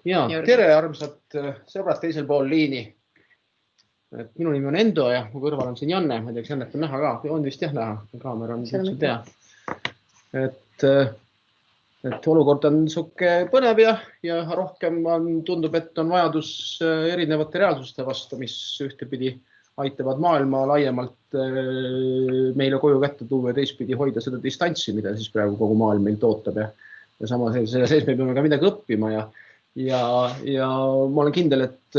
Ja, tere armsad sõbrad teisel pool liini. Minu nimi on Endo ja mu kõrval on siin Janne. Ma ei tea, kas Jannet on näha ka. On vist jah näha. Kaamera on üldse tea. Et olukord on suke põnev ja rohkem tundub, et on vajadus erinevate reaalsuste vastu, mis ühtepidi aitavad maailma laiemalt meile koju kätte tuua ja teistpidi hoida seda distantsi, mida siis praegu kogu maailm meilt ootab. Ja sama selle sees me peame ka midagi õppima ja ma olen kindel, et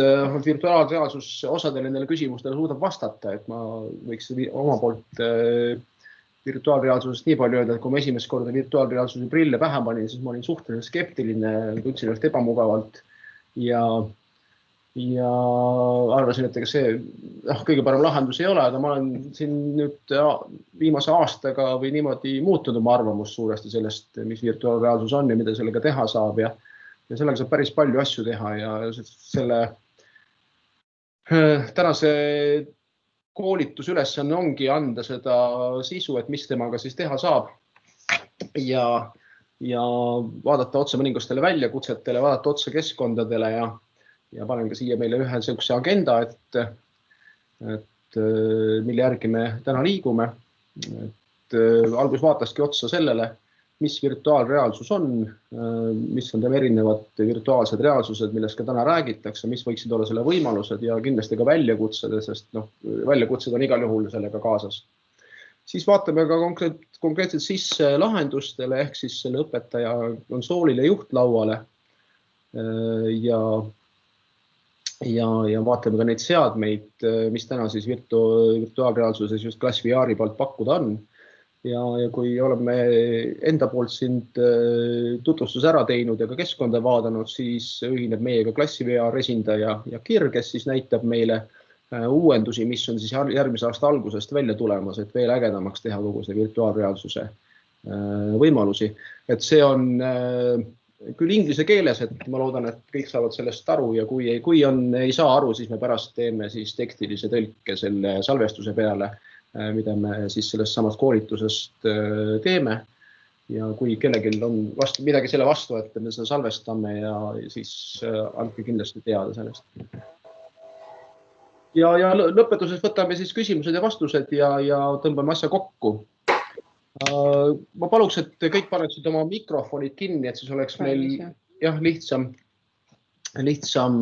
virtuaalreaalsus osadele nendele küsimustele suudab vastata, et ma võiks oma poolt virtuaalreaalsusest nii palju öelda, et kui ma esimest korda virtuaalreaalsuse prille pähe panin, siis ma olin suhteliselt skeptiline, tundsin ennast ebamugavalt ja arvasin, et ega see kõige parem lahendus ei ole, aga ma olen siin nüüd viimase aastaga või niimoodi muutunud oma arvamus suuresti sellest, mis virtuaalreaalsus on ja mida sellega teha saab ja sellega saab päris palju asju teha ja selle tänase koolitusülesanne ongi anda seda sisu, et mis temaga siis teha saab ja vaadata otsa mõningastele väljakutsetele, vaadata otsa keskkondadele ja panen ka siia meile ühe sellise agenda, et mille järgi me täna liigume. Algus vaataski otsa sellele, mis virtuaalreaalsus on, mis on tema erinevad virtuaalsed reaalsused, millest ka täna räägitakse, mis võiksid olla selle võimalused ja kindlasti ka väljakutsed, sest väljakutsed on igal juhul sellega kaasas. Siis vaatame ka konkreetselt sisse lahendustele, ehk siis selle õpetaja konsoolile juhtlauale ja vaatame ka neid seadmeid, mis täna siis virtuaalreaalsuses just Glass VR-i poolt pakkuda on. Ja kui oleme enda poolt sind tutvustus ära teinud ja ka keskkonda vaadanud, siis ühineb meiega Glass VR esindaja ja Kir, kes siis näitab meile uuendusi, mis on siis järgmise aasta algusest välja tulemas, et veel ägedamaks teha kogu see virtuaalreaalsuse võimalusi. Et see on küll inglise keeles, et ma loodan, et kõik saavad sellest aru ja kui ei saa aru, siis me pärast teeme siis tekstilise tõlke selle salvestuse peale, mida me siis sellest samast koolitusest teeme ja kui kellelgi on midagi selle vastu, et me seda salvestame ja siis andke kindlasti teada sellest. Ja lõpetuses võtame siis küsimused ja vastused ja tõmbame asja kokku. Ma paluks, et kõik paneksid oma mikrofonid kinni, et siis oleks meil lihtsam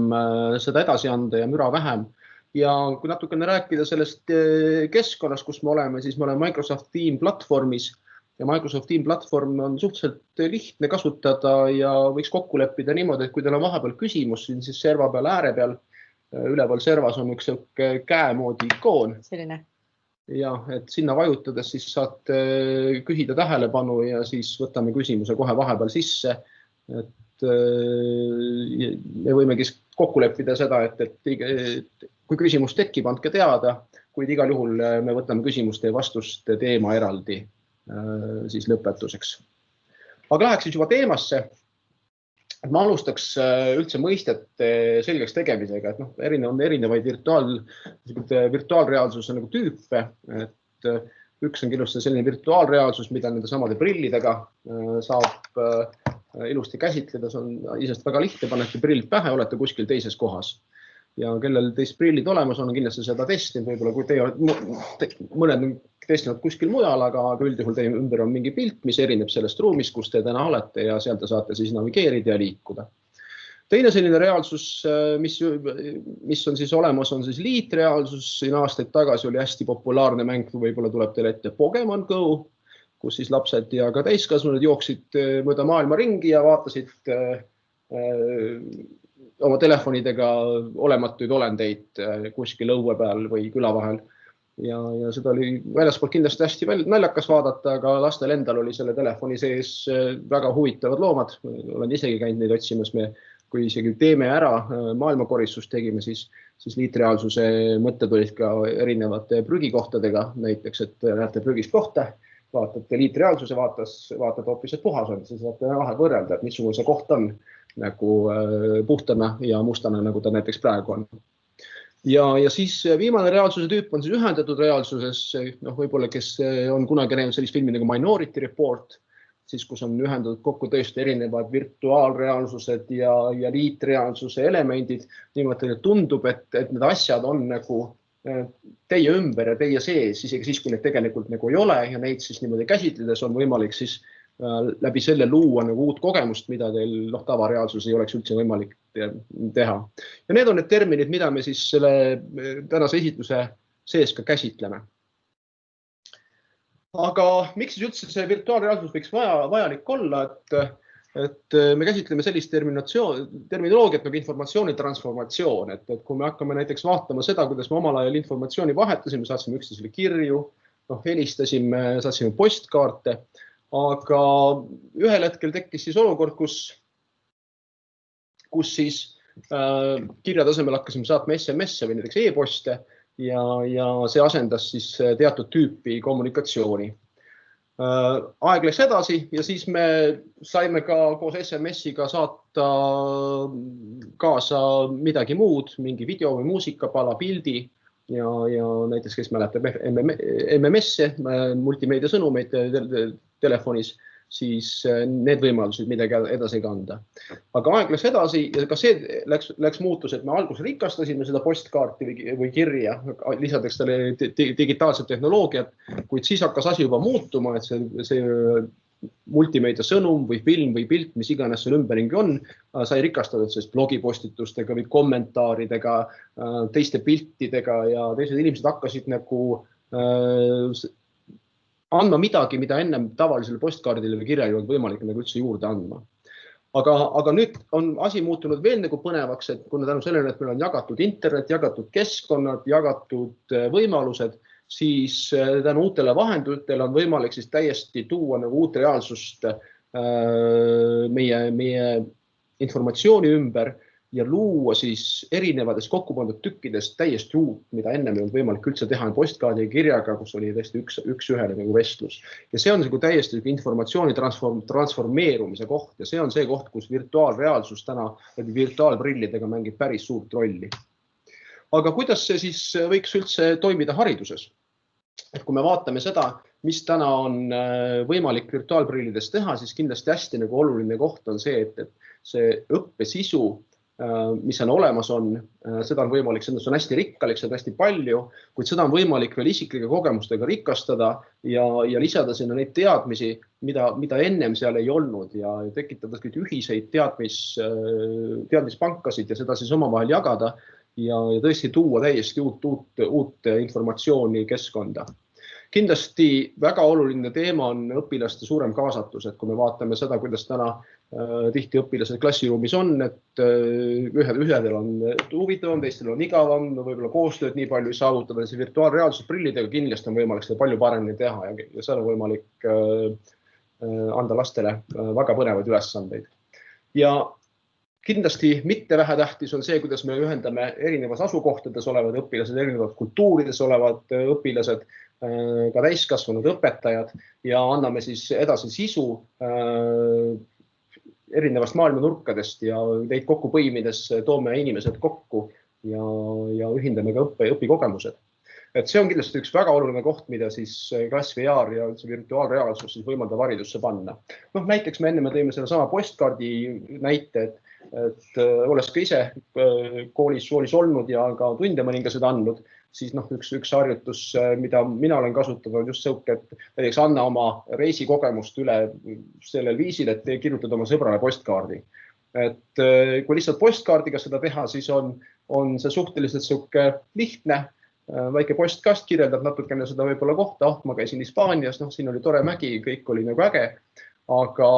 seda edasi anda ja müra vähem. Ja kui natukene rääkida sellest keskkonnast, kus me oleme, siis me oleme Microsoft Team platvormis ja Microsoft Team platvorm on suhteliselt lihtne kasutada ja võiks kokku leppida niimoodi, et kui teil on vahepeal küsimus, siis serva peal ääre peal, üleval servas on üks käemoodi ikoon. Selline. Ja, et sinna vajutades siis saate küsida tähelepanu ja siis võtame küsimuse kohe vahepeal sisse, et me võimegi kokku leppida seda, et kui küsimus tekib, andke teada, kuid igal juhul me võtame küsimuste ja vastuste teema eraldi siis lõpetuseks. Aga läheks siis juba teemasse. Ma alustaks üldse mõistete selgeks tegemisega, et on erinevaid virtuaalreaalsuse nagu tüüpe, et üks on kindlasti selline virtuaalreaalsus, mida nende samade prillidega saab ilusti käsitleda, see on isest väga lihtne, panete prillid pähe, olete kuskil teises kohas. Ja kellel teist prillid olemas on kindlasti seda testinud, võib-olla kui teie olete mõned on testinud kuskil mujal, aga üldjuhul teie ümber on mingi pilt, mis erineb sellest ruumist, kus te täna olete ja sealt te saate siis navigeerida ja liikuda. Teine selline reaalsus, mis on siis olemas, on siis liitreaalsus. Siin aastaid tagasi oli hästi populaarne mäng, võib-olla tuleb teile ette Pokemon Go, kus siis lapsed ja ka täiskasvanud jooksid mööda maailma ringi ja vaatasid oma telefonidega olematuid olendeid kuskil õue peal või küla vahel. Ja seda oli väljaspoolt kindlasti hästi naljakas vaadata, aga lastel endal oli selle telefoni sees väga huvitavad loomad. Olen isegi käinud neid otsimas. Kui isegi teeme ära maailmakoristust tegime, siis liitreaalsuse mõtted olid ka erinevate prügikohtadega. Näiteks, et näete prügis kohta, vaatate liitreaalsuse, vaatate hoopis, et puhas on. Siis saate võrrelda, et missugune see koht on nagu puhtana ja mustana, nagu ta näiteks praegu on. Ja siis viimane reaalsuse tüüp on siis ühendatud reaalsuses, võib-olla kes on kunagi näinud sellist filmi nagu Minority Report, siis kus on ühendatud kokku tõesti erinevad virtuaalreaalsused ja liitreaalsuse elemendid. Niimoodi tundub, et need asjad on nagu teie ümber ja teie sees, isegi siis, kui need tegelikult nagu ei ole ja neid siis niimoodi käsitledes on võimalik siis läbi selle luua nagu uut kogemust, mida teil tavareaalsus ei oleks üldse võimalik teha. Ja need on need terminid, mida me siis selle tänase esitluse sees ka käsitleme. Aga miks siis üldse see virtuaalreaalsus võiks vajalik olla, et me käsitleme sellist terminoloogiat nagu informatsiooni transformatsioon, et kui me hakkame näiteks vaatama seda, kuidas me omal ajal informatsiooni vahetasime, saatsime üksteisele kirju, helistasime, saatsime postkaarte, aga ühel hetkel tekkis siis olukord, kus siis kirja tasemel hakkasime saatma SMS-e või näiteks e-poste ja see asendas siis teatud tüüpi kommunikatsiooni. Aeg läks edasi ja siis me saime ka koos SMS-iga saata kaasa midagi muud, mingi video või muusikapala, pildi ja näiteks, kes mäletab MMS-e, multimeediasõnumeid telefonis, siis need võimalused midagi edasi kanda. Aga aeg läks edasi ja ka see läks muutus, et me alguses rikastasime seda postkaarti või kirja, lisades talle digitaalset tehnoloogiat, kuid siis hakkas asi juba muutuma, et see multimeedia sõnum või film või pilt, mis iganes seal ümberringi on, sai rikastatud blogipostitustega või kommentaaridega, teiste piltidega ja teised inimesed hakkasid nagu andma midagi, mida ennem tavalisele postkaardile või kirjale ei olnud võimalik nagu üldse juurde andma. Aga nüüd on asi muutunud veel nagu põnevaks, et kuna tänu sellele, et meil on jagatud internet, jagatud keskkonnad, jagatud võimalused, siis tänu uutele vahenditele on võimalik siis täiesti tuua nagu uut reaalsust meie informatsiooni ümber ja luua siis erinevates kokku pandud tükkides täiesti uut, mida ennem ei olnud võimalik üldse teha postkaardi ja kirjaga, kus oli tõesti üks ühele nagu vestlus. Ja see on täiesti informatsiooni transformeerumise koht ja see on see koht, kus virtuaalreaalsus täna virtuaalprillidega mängib päris suurt rolli. Aga kuidas see siis võiks üldse toimida hariduses? Et kui me vaatame seda, mis täna on võimalik virtuaalprillides teha, siis kindlasti hästi nagu oluline koht on see, et see õppesisu, mis on olemas seda on võimalik, see on hästi rikkalik, seda hästi palju, kuid seda on võimalik veel isiklike kogemustega rikastada ja lisada sinna neid teadmisi, mida ennem seal ei olnud ja tekitada ühiseid teadmispankasid ja seda siis omavahel jagada ja tõesti tuua täiesti uut informatsiooni keskkonda. Kindlasti väga oluline teema on õpilaste suurem kaasatus, et kui me vaatame seda, kuidas täna tihti õpilased klassiruumis on, et ühedel on huvitavam, teistel on igavam, võib-olla koostööd nii palju ei saavutada, see virtuaalreaalsus prillidega kindlasti on võimalik seda palju paremini teha ja seal on võimalik anda lastele väga põnevaid ülesandeid. Ja kindlasti mitte vähetähtis on see, kuidas me ühendame erinevas asukohtades olevad õpilased, erinevad kultuurides olevad õpilased, ka täiskasvanud õpetajad ja anname siis edasi sisu erinevast maailma nurkadest ja neid kokku põimides toome inimesed kokku ja ühindame ka õpikogemused. Et see on kindlasti üks väga oluline koht, mida siis klass VR ja virtuaalreaalsus siis võimaldab haridusse panna. Näiteks me enne tõime selle sama postkaardi näite, et olles ka ise koolis olnud ja ka tunde mõningased andnud, siis üks harjutus, mida mina olen kasutanud, just sõuke, et näiteks anna oma reisikogemust üle sellel viisil, et kirjutada oma sõbrale postkaardi. Et kui lihtsalt postkaardiga seda teha, siis on see suhteliselt sõuke lihtne, väike postkast kirjeldab natukene seda võib-olla kohta, ma käisin Hispaanias, siin oli tore mägi, kõik oli nagu äge, aga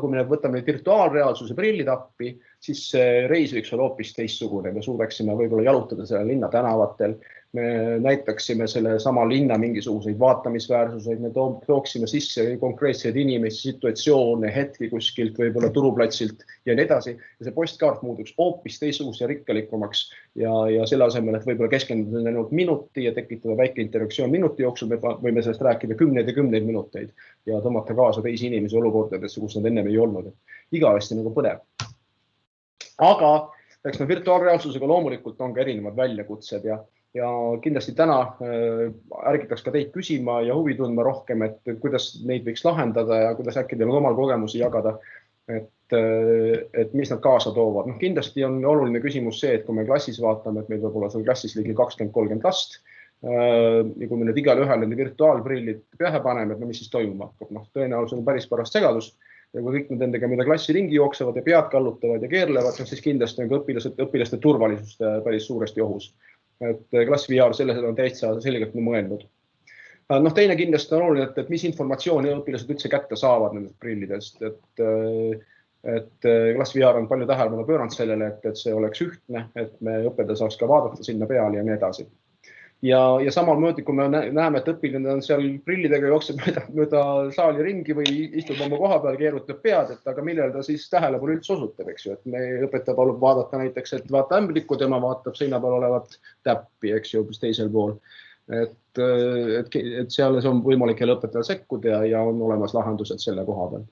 kui me võtame virtuaalreaalsuse prillid appi, siis see reis võiks olla hoopis teistsugune. Me suudaksime võib-olla jalutada selle linna tänavatel, me näitaksime selle sama linna mingisuguseid vaatamisväärsuseid, me tooksime sisse konkreetseid inimesi, situatsioone, hetki kuskilt, võib-olla turuplatsilt ja nii edasi. Ja see postkaart muuduks hoopis teistsuguse ja rikkalikumaks ja selle asemel, et võib-olla keskenduda ainult minuti ja tekitada väike interaktsioon minuti jooksul, me võime sellest rääkida kümneid ja kümneid minuteid ja tõmmata kaasa teisi inimesi olukordadesse, kus nad ennem ei olnud. Igavesti nagu põnev. Aga virtuaalreaalsusega loomulikult on ka erinevad väljakutsed ja ja kindlasti täna ärgitaks ka teid küsima ja huvi tundma rohkem, et kuidas neid võiks lahendada ja kuidas äkki teil omal kogemusi jagada, et mis nad kaasa toovad. Kindlasti on oluline küsimus see, et kui me klassis vaatame, et meil võib olla seal klassis ligi 20-30 last ja kui me nüüd igale ühele virtuaalprillid pähe paneme, et mis siis toimuma hakkab. Tõenäoliselt on päris parast segadus ja kui kõik nendega, mida klassi ringi jooksevad ja pead kallutavad ja keerlevad, siis kindlasti on ka õpilaste turvalisust päris suuresti ohus. Et Klass VR selles on täitsa selgelt mõelnud. Teine kindlasti on oluline, et mis informatsiooni õpilased üldse kätte saavad nendest prillidest. Et Klass VR on palju tähelepanu pööranud sellele, et see oleks ühtne, et me õpetaja saaks ka vaadata sinna peale ja nii edasi. Ja samamoodi, kui me näeme, et õpilane on seal prillidega jookseb mööda saali ringi või istub oma koha peal, keerutab pead, et aga millele ta siis tähelepanu üldse osutab, eks ju. Et me õpetaja palub vaadata näiteks, et vaata ämblikku, tema vaatab seina peal olevat täppi, eks ju, hoopis teisel pool. Et seal on võimalik jälle õpetajal sekkuda ja on olemas lahendused selle koha peal.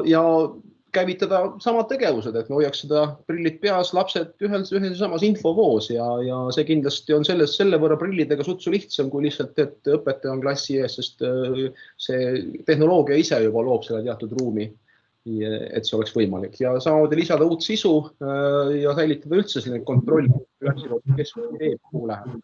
Ja käivitada samad tegevused, et me hoiaks seda prillid peas, lapsed ühes samas infovoos ja see kindlasti on selle võrra prillidega sutsu lihtsam kui lihtsalt, et õpetaja on klassi ees, sest see tehnoloogia ise juba loob selle teatud ruumi, et see oleks võimalik. Ja samamoodi lisada uut sisu ja säilitada üldse selline kontroll, kes teeb, kuhu läheb.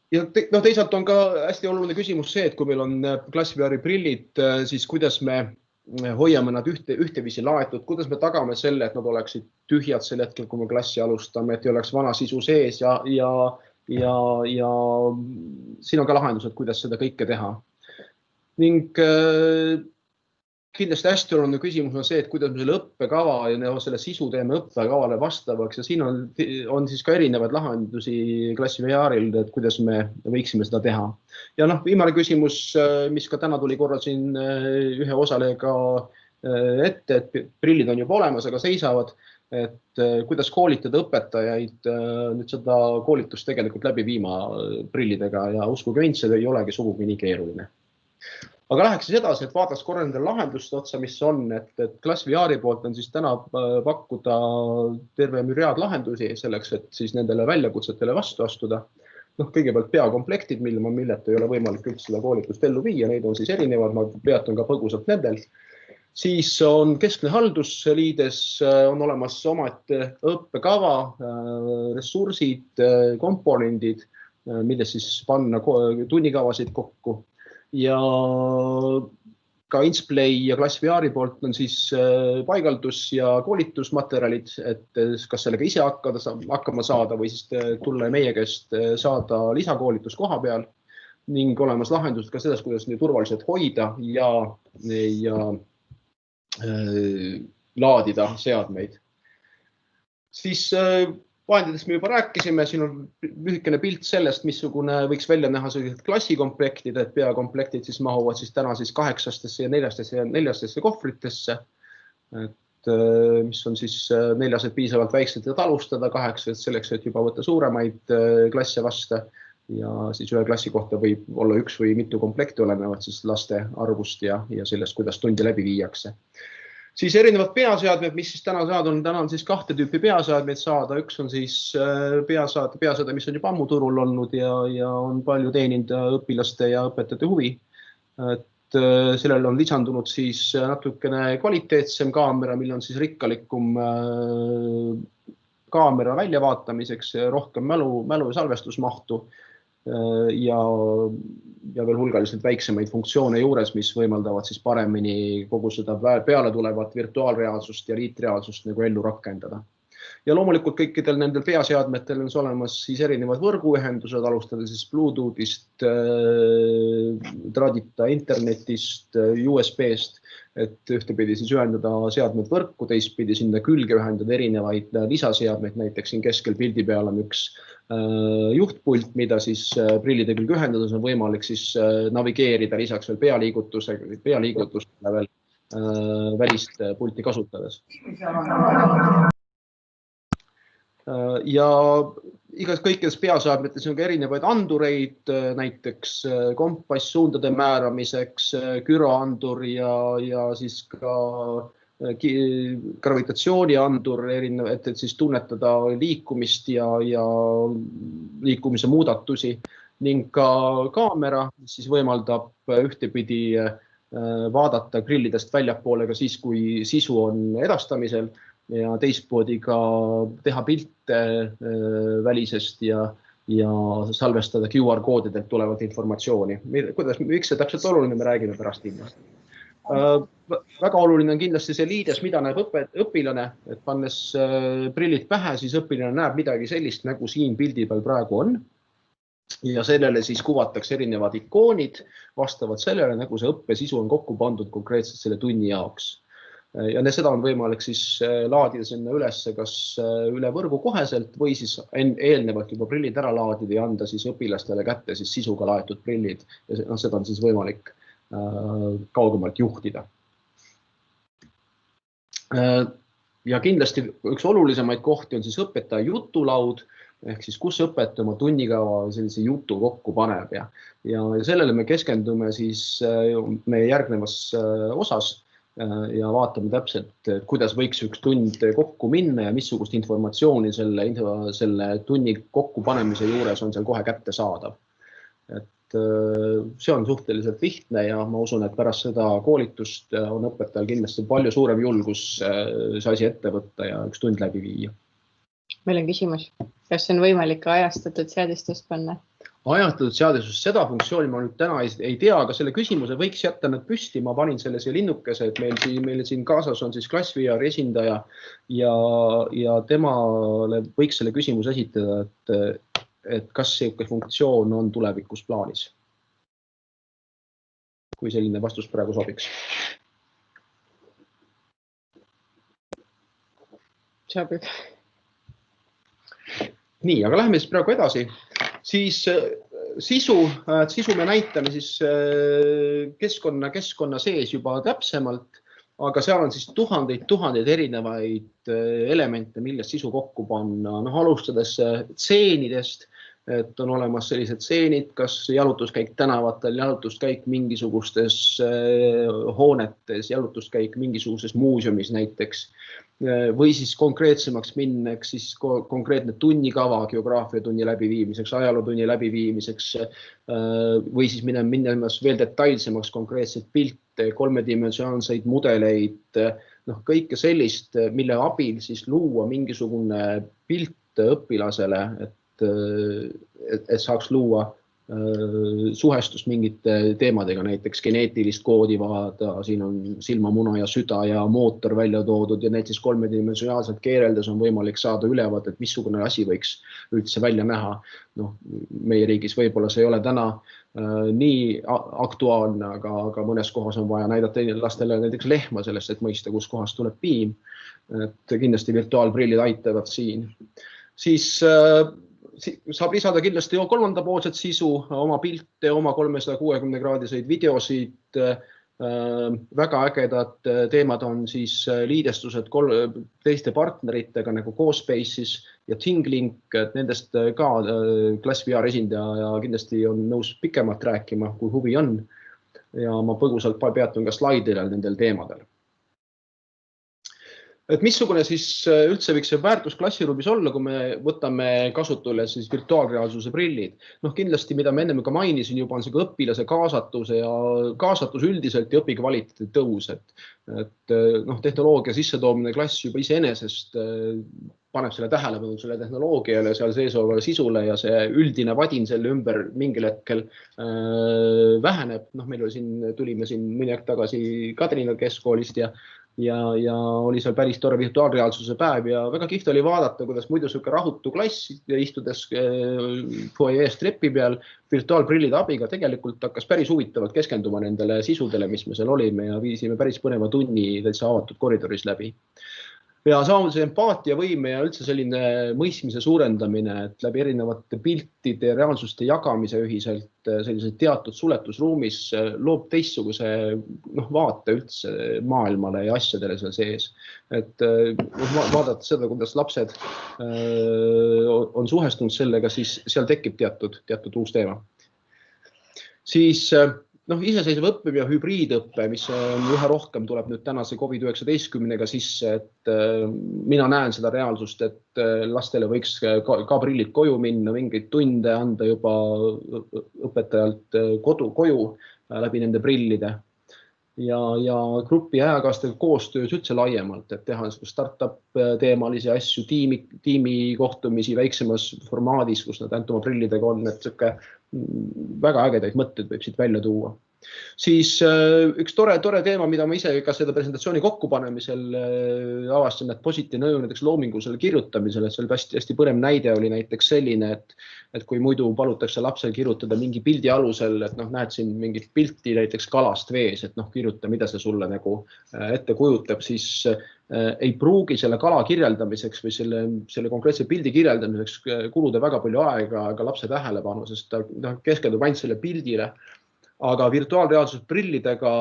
Ja teisalt on ka hästi oluline küsimus see, et kui meil on Klass VR prillid, siis kuidas me hoiame nad ühteviisi laetud, kuidas me tagame selle, et nad oleksid tühjad sel hetkel, kui me klassi alustame, et ei oleks vana sisu sees ja siin on ka lahendused, kuidas seda kõike teha. Ning kindlasti hästi oluline küsimus on see, et kuidas me selle õppekava ja selle sisu teeme õppekavale vastavaks ja siin on siis ka erinevaid lahendusi Klass VR-il, et kuidas me võiksime seda teha. Ja viimane küsimus, mis ka täna tuli korra siin ühe osalega ette, et prillid on juba olemas, aga seisavad, et kuidas koolitada õpetajaid nüüd seda koolitust tegelikult läbi viima prillidega ja uskuge mind, see ei olegi sugugi nii keeruline. Aga läheks siis edasi, et vaataks korra nendele lahenduste otsa, mis on, et Klass VR-i poolt on siis täna pakkuda terve müriaad lahendusi selleks, et siis nendele väljakutsetele vastu astuda. Kõigepealt peakomplektid, milleta ei ole võimalik üldse seda koolitust ellu viia, neid on siis erinevad, ma peatun ka põgusalt nendel. Siis on keskne haldusliides, on olemas omaette õppekava, ressursid, komponendid, milles siis panna tunnikavasid kokku. Ja ka Insplay ja Klass VR-i poolt on siis paigaldus- ja koolitusmaterjalid, et kas sellega ise hakkama saada või siis tulla meie käest saada lisakoolitus koha peal ning olemas lahendused ka sellest, kuidas neid turvaliselt hoida ja laadida seadmeid. Siis vahenditest me juba rääkisime, siin on lühikene pilt sellest, missugune võiks välja näha sellised klassikomplektid, et peakomplektid siis mahuvad siis täna siis 8-stesse ja 4-stesse kohvritesse, mis on siis 4 piisavalt väiksed, et alustada, 8 selleks, et juba võtta suuremaid klasse vastu ja siis ühe klassi kohta võib olla üks või mitu komplekti olenevad siis laste arvust ja sellest, kuidas tundi läbi viiakse. Siis erinevad peaseadmed, mis siis täna on siis 2 tüüpi peaseadmeid saada. Üks on siis peaseade, mis on juba ammu turul olnud ja on palju teeninud õpilaste ja õpetajate huvi. Et sellele on lisandunud siis natukene kvaliteetsem kaamera, mille on siis rikkalikum kaamera väljavaatamiseks, rohkem mälu ja salvestusmahtu ja veel hulgaliselt väiksemaid funktsioone juures, mis võimaldavad siis paremini kogu seda peale tulevat virtuaalreaalsust ja liitreaalsust nagu ellu rakendada. Ja loomulikult kõikidel nendel peaseadmetel on olemas siis erinevad võrguühendused, alustada siis Bluetoothist, traadita internetist, USB-st, et ühtepidi siis ühendada seadmed võrku, teistpidi sinna külge ühendada erinevaid lisaseadmeid, näiteks siin keskel pildi peal on üks juhtpult, mida siis prillide külge ühendades on võimalik siis navigeerida lisaks veel pealiigutusele veel välist pulti kasutades. Ja igas kõikides peaseadmetes on ka erinevaid andureid, näiteks kompass suundade määramiseks, güroandur ja siis ka gravitatsiooniandur, et siis tunnetada liikumist ja liikumise muudatusi ning ka kaamera, mis siis võimaldab ühtepidi vaadata grillidest väljapoole ka siis, kui sisu on edastamisel ja teistpoodi ka teha pilte välisest ja salvestada QR-koodidelt tulevat informatsiooni. Miks see täpselt oluline, me räägime pärast kindlasti. Väga oluline on kindlasti see liides, mida näeb õpilane, et pannes prillid pähe, siis õpilane näeb midagi sellist, nagu siin pildi peal praegu on. Ja sellele siis kuvatakse erinevad ikoonid, vastavalt sellele, nagu see õppesisu on kokku pandud konkreetselt selle tunni jaoks. Ja seda on võimalik siis laadida sinna üles kas üle võrgu koheselt või siis eelnevalt juba prillid ära laadida ja anda siis õpilastele kätte siis sisuga laetud prillid. Ja seda on siis võimalik kaugemalt juhtida. Ja kindlasti üks olulisemaid kohti on siis õpetaja jutulaud, ehk siis kus õpetaja oma tunnikava sellise jutu kokku paneb ja sellele me keskendume siis meie järgnevas osas ja vaatame täpselt, kuidas võiks üks tund kokku minna ja missugust informatsiooni selle tunni kokkupanemise juures on seal kohe kätte saadav. Et see on suhteliselt lihtne ja ma usun, et pärast seda koolitust on õpetajal kindlasti palju suurem julgus see asi ette võtta ja üks tund läbi viia. Meil on küsimus, kas on võimalik ajastatud seadistust panna? Ajastatud seadistust, seda funktsiooni ma nüüd täna ei tea, aga selle küsimuse võiks jätta nad püsti. Ma panin selle siia linnukese, et meil siin kaasas on siis KlassVR esindaja ja temale võiks selle küsimuse esitada, et kas see funktsioon on tulevikus plaanis. Kui selline vastus praegu sobiks. Sobib. Nii, aga läheme siis praegu edasi. Siis sisu me näitame siis keskkonna sees juba täpsemalt, aga seal on siis tuhandeid erinevaid elemente, millest sisu kokku panna. Alustades tseenidest, et on olemas sellised tseenid, kas jalutuskäik tänavatel, jalutuskäik mingisugustes hoonetes, jalutuskäik mingisuguses muuseumis näiteks. Või siis konkreetsemaks minneks siis konkreetne tunnikava geograafiatunni läbiviimiseks, ajalootunni läbiviimiseks või siis minemas veel detailsemaks konkreetseid pilte, kolmedimensionaalseid mudeleid, kõike sellist, mille abil siis luua mingisugune pilt õpilasele, et saaks luua suhestust mingite teemadega, näiteks geneetilist koodi vaada, siin on silmamuna ja süda ja mootor välja toodud ja näiteks kolmedimensionaalselt keereldes on võimalik saada ülevaade, et missugune asi võiks üldse välja näha. Meie riigis võib-olla see ei ole täna nii aktuaalne, aga mõnes kohas on vaja näidata lastele näiteks lehma sellest, et mõista, kus kohas tuleb piim. Et kindlasti virtuaalprillid aitavad siin. Siis saab lisada kindlasti kolmandapoolset sisu, oma pilte, oma 360-kraadiseid videosid. Väga ägedad teemad on siis liidestused teiste partneritega nagu CoSpaces ja Tinglink, et nendest ka KlassVR esindaja kindlasti on nõus pikemalt rääkima, kui huvi on. Ja ma põgusalt peatun ka slaididel nendel teemadel. Et missugune siis üldse võiks see väärtus klassiruumis olla, kui me võtame kasutusele siis virtuaalreaalsuse prillid. Kindlasti, mida me enne ka mainisin juba, on see õpilase kaasatuse ja kaasatus üldiselt ja õpikvaliteedi tõus. Et tehnoloogia sissetoomine klass juba iseenesest paneb selle tähelepanu selle tehnoloogiale, seal sees olevale sisule ja see üldine vadin selle ümber mingil hetkel väheneb. Meil tulime siin mõni aeg tagasi Kadrina keskkoolist ja oli seal päris tore virtuaalreaalsuse päev ja väga kihvt oli vaadata, kuidas muidu selline rahutu klass istudes foyer trepi peal virtuaalprillide abiga tegelikult hakkas päris huvitavalt keskenduma nendele sisudele, mis me seal olime ja viisime päris põneva tunni täitsa avatud koridoris läbi. Ja samamoodi see empaatiavõime ja üldse selline mõistmise suurendamine, et läbi erinevate piltide ja reaalsuste jagamise ühiselt sellised teatud suletusruumis loob teistsuguse vaate üldse maailmale ja asjadele seal sees. Et vaadata seda, kuidas lapsed on suhestunud sellega, siis seal tekib teatud uus teema. Siis iseseisev õppe ja hübriidõppe, mis on üha rohkem tuleb nüüd tänase COVID-19-ga sisse, et mina näen seda reaalsust, et lastele võiks ka prillid koju minna, mingeid tunde anda juba õpetajalt koju läbi nende prillide ja grupi ajakastega koostöös üldse laiemalt, et teha startup teemalisi asju, tiimi kohtumisi väiksemas formaadis, kus nad ainult oma prillidega on, et väga ägedaid mõtteid võib siit välja tuua. Siis üks tore teema, mida ma ise ka seda presentatsiooni kokkupanemisel avastasin, et positiivne mõju näiteks loomingulisele kirjutamisele, seal hästi põnev näide oli näiteks selline, et kui muidu palutakse lapsel kirjutada mingi pildi alusel, et näed siin mingit pilti näiteks kalast vees, et kirjuta, mida see sulle nagu ette kujutab, siis ei pruugi selle kala kirjeldamiseks või selle konkreetse pildi kirjeldamiseks kuluda väga palju aega lapse tähelepanu, sest ta keskendub ainult selle pildile. Aga virtuaalreaalsus prillidega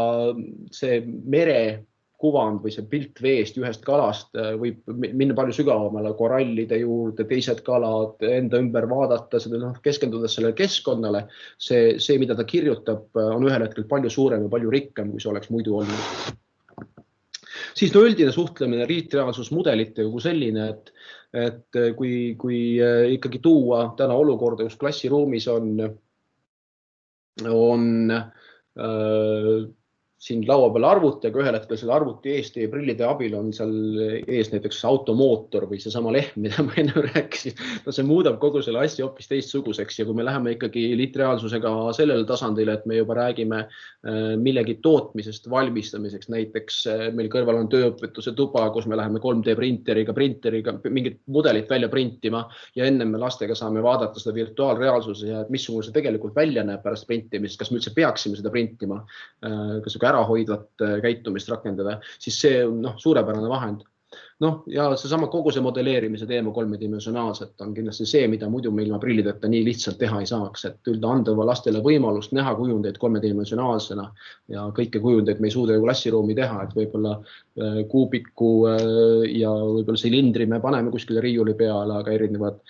see merekuvand või see pilt veest ühest kalast võib minna palju sügavamale korallide juurde, teised kalad enda ümber vaadata, seda keskendudes sellele keskkonnale. See, mida ta kirjutab, on ühel hetkel palju suurem ja palju rikkam, kui see oleks muidu olnud. Siis üldine suhtlemine riitreaalsusmudelitega kui selline, et kui ikkagi tuua täna olukorda, kus klassiruumis on siin laua peal arvuti, aga ühel hetkel selle arvuti eest ja prillide abil on seal ees näiteks automootor või seesama lehm, mida ma enne rääkisin. See muudab kogu selle asja hoopis teistsuguseks ja kui me läheme ikkagi liitreaalsusega sellele tasandile, et me juba räägime millegi tootmisest valmistamiseks, näiteks meil kõrval on tööõpetuse tuba, kus me läheme 3D printeriga mingit mudelit välja printima ja enne me lastega saame vaadata seda virtuaalreaalsuse ja missugune see tegelikult välja näeb pärast printimist, kas me üldse peaksime seda printima, kas ärahoidvat käitumist rakendada, siis see on suurepärane vahend. Ja seesama kogu see modelleerimise teema kolmedimensionaalselt on kindlasti see, mida muidu meil ilma prillideta nii lihtsalt teha ei saaks, et anda lastele võimalust näha kujundeid kolmedimensionaalsena ja kõike kujundeid me ei suuda klassiruumi teha, et võib-olla kuubiku ja võib-olla silindri me paneme kuskile riiuli peale, aga erinevad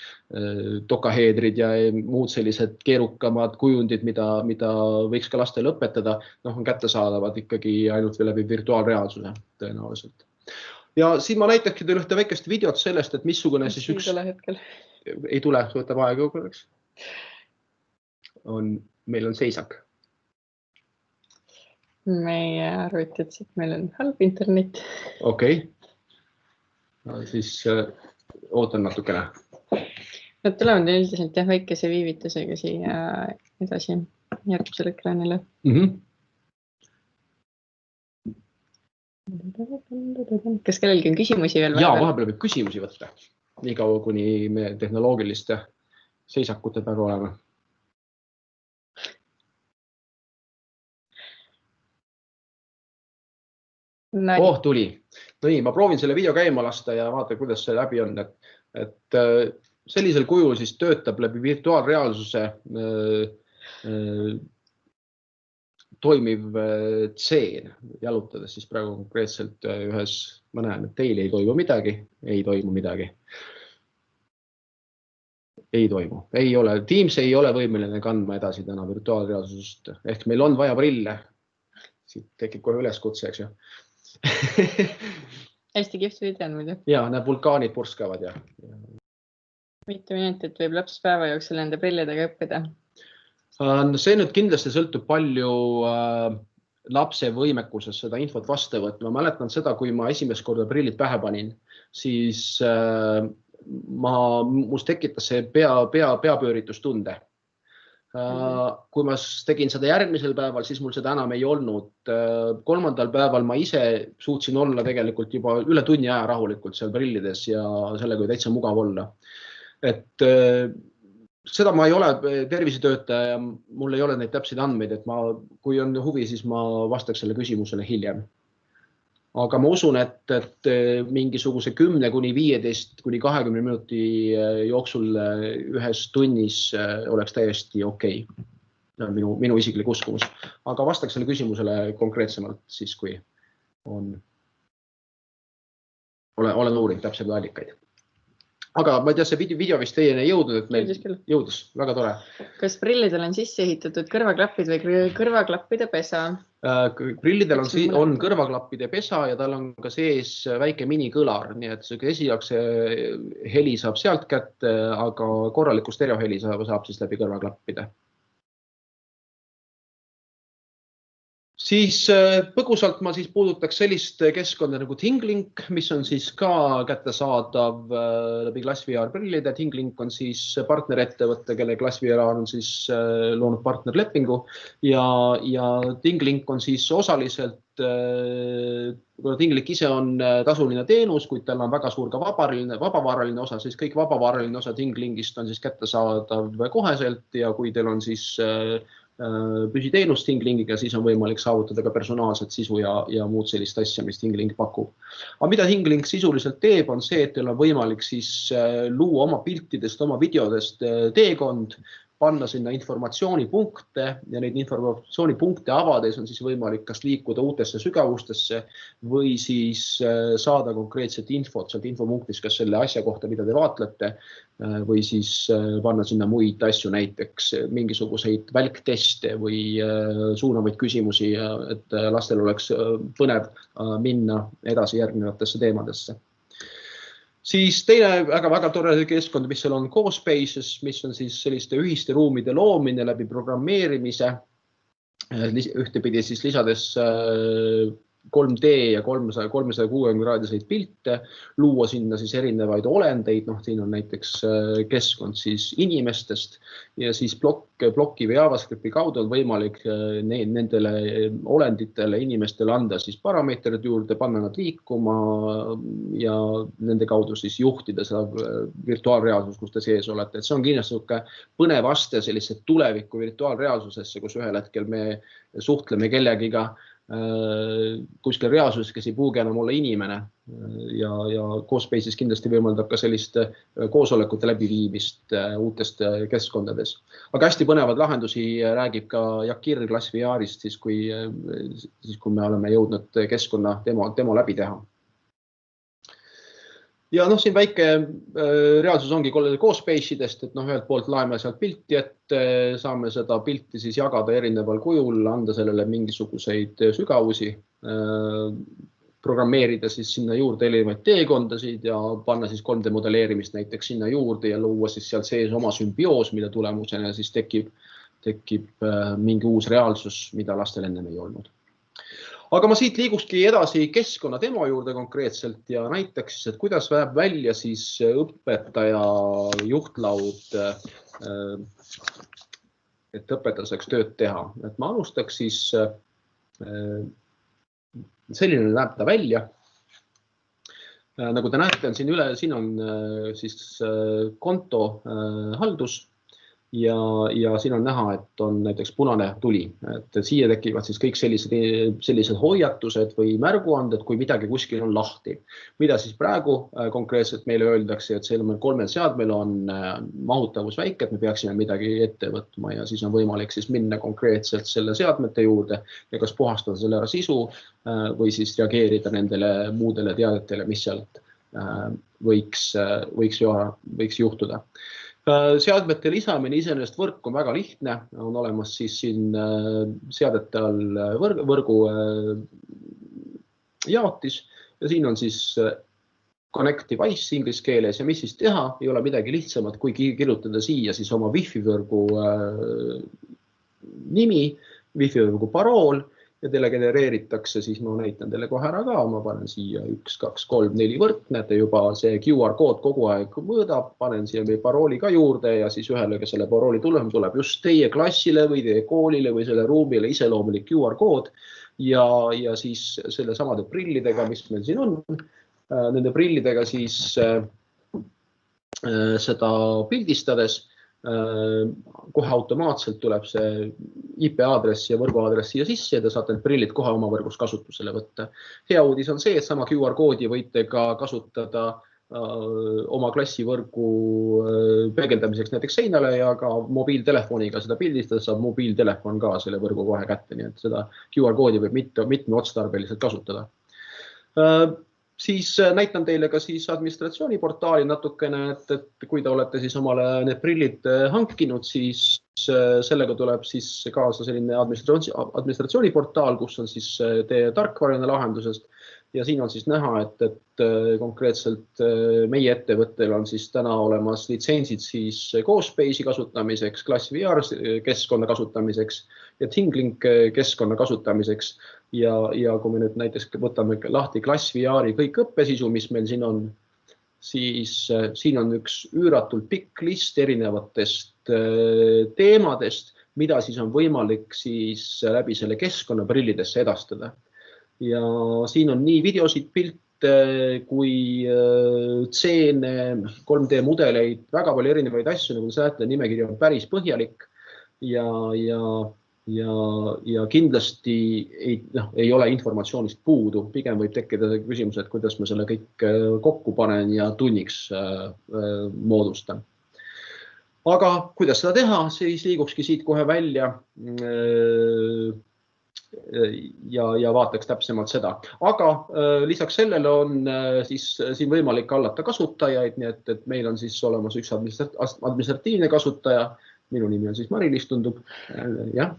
dokaheedrid ja muud sellised keerukamad kujundid, mida võiks ka lastele õpetada, on kättesaadavad ikkagi ainult läbi virtuaalreaalsuse tõenäoliselt. Ja siin ma näitakski teile ühte väikest videot sellest, et missugune siis üks... Ei tule, võtab aega korraks. Meil on seisak. Meie arvuti ütles, et meil on halb internet. Okei. Siis ootan natukene. Nad tulevad üldiselt väikese viivitusega siia edasi järgmisele ekraanile. Kas kellelgi on küsimusi veel? Jaa, vahepeal võib küsimusi võtta. Nii kaua, kuni me tehnoloogiliste seisakute taga oleme. Tuli. Nii, ma proovin selle video käima lasta ja vaata, kuidas see läbi on. Et sellisel kujul siis töötab läbi virtuaalreaalsuse toimiv tseen, jalutades siis praegu konkreetselt ühes, ma näen, et teil ei toimu midagi, ei toimu midagi. Ei toimu, ei ole. Teams ei ole võimeline kandma edasi täna virtuaalreaalsusest, ehk meil on vaja prille. Siit tekib kohe üleskutse, eks ju. Hästi kihvt video on muidu. Ja, need vulkaanid purskavad ja. Mitu minutit võib laps päeva jooksul nende prillidega õppida? See nüüd kindlasti sõltub palju lapse võimekuses seda infot vastu võtma. Ma mäletan seda, kui ma esimest korda prillid pähe panin, siis must tekitas see peapööritustunde. Kui ma tegin seda järgmisel päeval, siis mul seda enam ei olnud. 3. päeval ma ise suutsin olla tegelikult juba üle tunni aja rahulikult seal prillides ja sellega oli täitsa mugav olla. Et seda ma ei ole tervisetöötaja ja mul ei ole neid täpseid andmeid, et kui on huvi, siis ma vastaks selle küsimusele hiljem. Aga ma usun, et mingisuguse 10–15–20 minuti jooksul ühes tunnis oleks täiesti okei. Minu isiklik uskumus. Aga vastaks selle küsimusele konkreetsemalt siis, kui olen uurinud täpseid allikaid. Aga ma ei tea, see video vist teieni ei jõudnud, et meil jõudis. Väga tore. Kas prillidel on sisse ehitatud kõrvaklapid või kõrvaklappide pesa? Prillidel on kõrvaklappide pesa ja tal on ka sees väike minikõlar, nii et esialgse heli saab sealt kätte, aga korraliku stereoheli saab siis läbi kõrvaklappide. Siis põgusalt ma siis puudutaks sellist keskkonda nagu Tinglink, mis on siis ka kättesaadav läbi GlassVR prillide. Tinglink on siis partnerettevõtte, kelle GlassVR on siis loonud partnerlepingu ja Tinglink on siis osaliselt, Tinglink ise on tasuline teenus, kuid tal on väga suur ka vabavaraline osa, siis kõik vabavaraline osa Tinglinkist on siis kättesaadav koheselt ja kui teil on siis püsiteenus Tinglingiga, siis on võimalik saavutada ka personaalset sisu ja muud sellist asja, mis Tinglink pakub. Aga mida Tinglink sisuliselt teeb, on see, et teil on võimalik siis luua oma piltidest, oma videodest teekond, panna sinna informatsioonipunkte ja neid informatsioonipunkte avades on siis võimalik kas liikuda uutesse sügavustesse või siis saada konkreetset infot sealt infopunktis, kas selle asja kohta, mida te vaatlete, või siis panna sinna muid asju, näiteks mingisuguseid välkteste või suunavaid küsimusi, et lastel oleks põnev minna edasi järgnevatesse teemadesse. Siis teine väga tore keskkond, mis seal on CoSpaces, mis on siis selliste ühiste ruumide loomine läbi programmeerimise, ühtepidi siis lisades 3D ja 360 kraadiseid pilte, luua sinna siis erinevaid olendeid, siin on näiteks keskkond siis inimestest ja siis bloki või JavaScripti kaudu on võimalik nendele olenditele inimestele anda siis parameetrid juurde, panna nad liikuma ja nende kaudu siis juhtida seda virtuaalreaalsus, kus te sees olete. Et see on kindlasti põnev aste sellise tuleviku virtuaalreaalsusesse, kus ühel hetkel me suhtleme kellegiga kuskil reaalsuses, kes ei pruugi enam olla inimene ja CoSpaces kindlasti võimaldab ka sellist koosolekute läbiviimist uutest keskkondades. Aga hästi põnevad lahendusi räägib ka Jakir GlassVR-ist, siis kui me oleme jõudnud keskkonna demo läbi teha. Ja siin väike reaalsus ongi CoSpace'idest, et ühelt poolt laeme sealt pilti, et saame seda pilti siis jagada erineval kujul, anda sellele mingisuguseid sügavusi, programmeerida siis sinna juurde erinevaid teekondasid ja panna siis 3D modelleerimist näiteks sinna juurde ja luua siis sealt sees oma sümbioos, mille tulemusena siis tekib mingi uus reaalsus, mida lastel ennem ei olnud. Aga ma siit liigukski edasi keskkonna demo juurde konkreetselt ja näitaks, et kuidas väheb välja siis õpetaja juhtlaud, et õpetaja saaks tööd teha. Et ma alustaks siis, selline näeb ta välja. Nagu te näete, siin on siis konto haldus. Ja siin on näha, et on näiteks punane tuli, et siia tekivad siis kõik sellised hoiatused või märguanded, kui midagi kuskil on lahti. Mida siis praegu konkreetselt meile öeldakse, et meil 3 seadmel on mahutavus väike, et me peaksime midagi ette võtma ja siis on võimalik siis minna konkreetselt selle seadmete juurde ja kas puhastada selle sisu või siis reageerida nendele muudele teadetele, mis sealt võiks juhtuda. Seadmete lisamine iseenesest võrk on väga lihtne, on olemas siis siin seadete all võrgu jaotis ja siin on siis connect device inglise keeles ja mis siis teha, ei ole midagi lihtsamat, kui kirjutada siia siis oma Wi-Fi võrgu nimi, Wi-Fi võrgu parool ja teile genereeritakse, siis ma näitan teile kohe ära ka, ma panen siia 1, 2, 3, 4 võrk, näete juba see QR kood kogu aeg mõõdab, panen siia meie parooli ka juurde ja siis ühele, kes selle parooli tuleb just teie klassile või teie koolile või selle ruumile iseloomulik QR kood ja siis selle samade prillidega, mis meil siin on, nende prillidega siis seda pildistades kohe automaatselt tuleb see IP-aadress ja võrguaadress siia sisse ja te saate need prillid kohe oma võrgus kasutusele võtta. Hea uudis on see, et sama QR koodi võite ka kasutada oma klassivõrgu peegeldamiseks näiteks seinale ja ka mobiiltelefoniga seda pildistada, saab mobiiltelefon ka selle võrgu kohe kätte, nii et seda QR koodi võib mitme otstarbeliselt kasutada. Siis näitan teile ka siis administratsiooniportaali natukene, et kui te olete siis omale need prillid hankinud, siis sellega tuleb siis kaasa selline administratsiooniportaal, kus on siis teie tarkvarane lahendusest. Ja siin on siis näha, et konkreetselt meie ettevõttel on siis täna olemas litsentsid siis GoSpace'i kasutamiseks, Class VR keskkonna kasutamiseks ja ThingLink keskkonna kasutamiseks. Ja kui me nüüd näiteks võtame lahti Class VR-i kõik õppesisu, mis meil siin on, siis siin on üks üüratult pikk list erinevatest teemadest, mida siis on võimalik siis läbi selle keskkonna prillidesse edastada. Ja siin on nii videosid, pilte kui tseene, 3D mudeleid, väga palju erinevaid asju, nagu te näete, nimekiri on päris põhjalik ja kindlasti ei ole informatsioonist puudu. Pigem võib tekkida küsimus, et kuidas ma selle kõik kokku panen ja tunniks moodustan. Aga kuidas seda teha, siis liigukski siit kohe välja ja vaataks täpsemalt seda. Aga lisaks sellele on siis siin võimalik hallata kasutajaid, nii et meil on siis olemas üks administratiivne kasutaja. Minu nimi on siis Mari-Liis, tundub. Jah.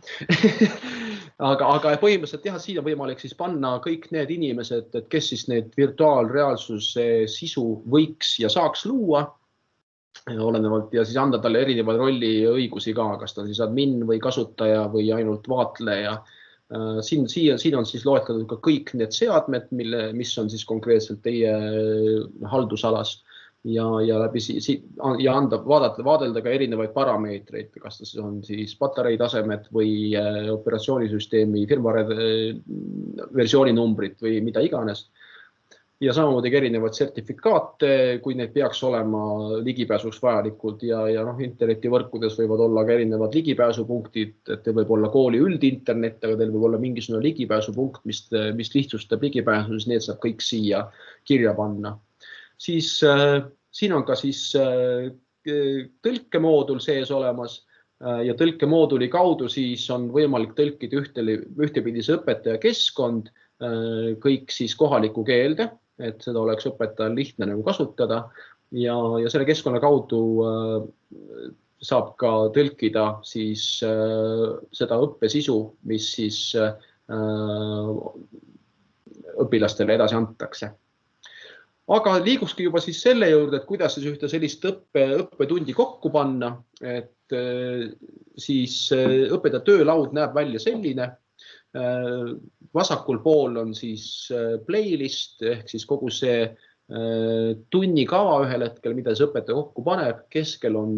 aga põhimõtteliselt jah, siin on võimalik siis panna kõik need inimesed, et kes siis need virtuaalreaalsuse sisu võiks ja saaks luua olenevalt ja siis anda talle erinevaid rolli õigusi ka, kas ta on siis admin või kasutaja või ainult vaatleja. Siin on siis loetletud ka kõik need seadmed, mis on siis konkreetselt teie haldusalas ja vaadelda ka erinevaid parameetreid, kas see on siis patarei tasemed või operatsioonisüsteemi firmware versiooninumbrid või mida iganes. Ja samamoodi erinevad sertifikaate, kui need peaks olema ligipääsuks vajalikud ja internetivõrkudes võivad olla ka erinevad ligipääsupunktid, et teil võib olla kooli üldinternet, aga teil võib olla mingisugune ligipääsupunkt, mis lihtsustab ligipääsu, siis need saab kõik siia kirja panna. Siis siin on ka siis tõlkemoodul sees olemas ja tõlkemooduli kaudu siis on võimalik tõlkida ühtepidise õpetaja keskkond kõik siis kohaliku keelde, et seda oleks õpetajal lihtne nagu kasutada ja selle keskkonna kaudu saab ka tõlkida siis seda õppesisu, mis siis õpilastele edasi antakse. Aga liigukski juba siis selle juurde, et kuidas siis ühte sellist õppetundi kokku panna, et siis õpetaja töölaud näeb välja selline. Vasakul pool on siis playlist ehk siis kogu see tunnikava ühel hetkel, mida see õpetaja kokku paneb. Keskel on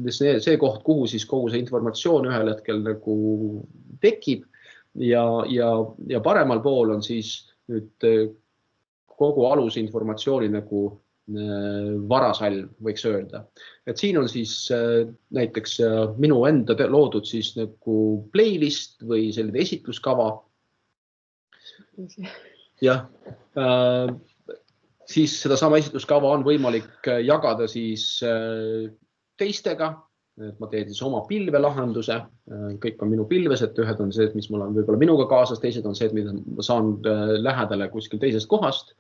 see koht, kuhu siis kogu see informatsioon ühel hetkel nagu tekib ja paremal pool on siis nüüd kogu alusinformatsiooni nagu varasalv, võiks öelda. Et siin on siis näiteks minu enda loodud siis nagu playlist või selline esitluskava. Jah, siis seda sama esitluskava on võimalik jagada siis teistega. Et ma teen siis oma pilvelahenduse. Kõik on minu pilves, et ühed on see, mis mul on võib-olla minuga kaasas, teised on see, mida ma saan lähedale kuskil teisest kohast.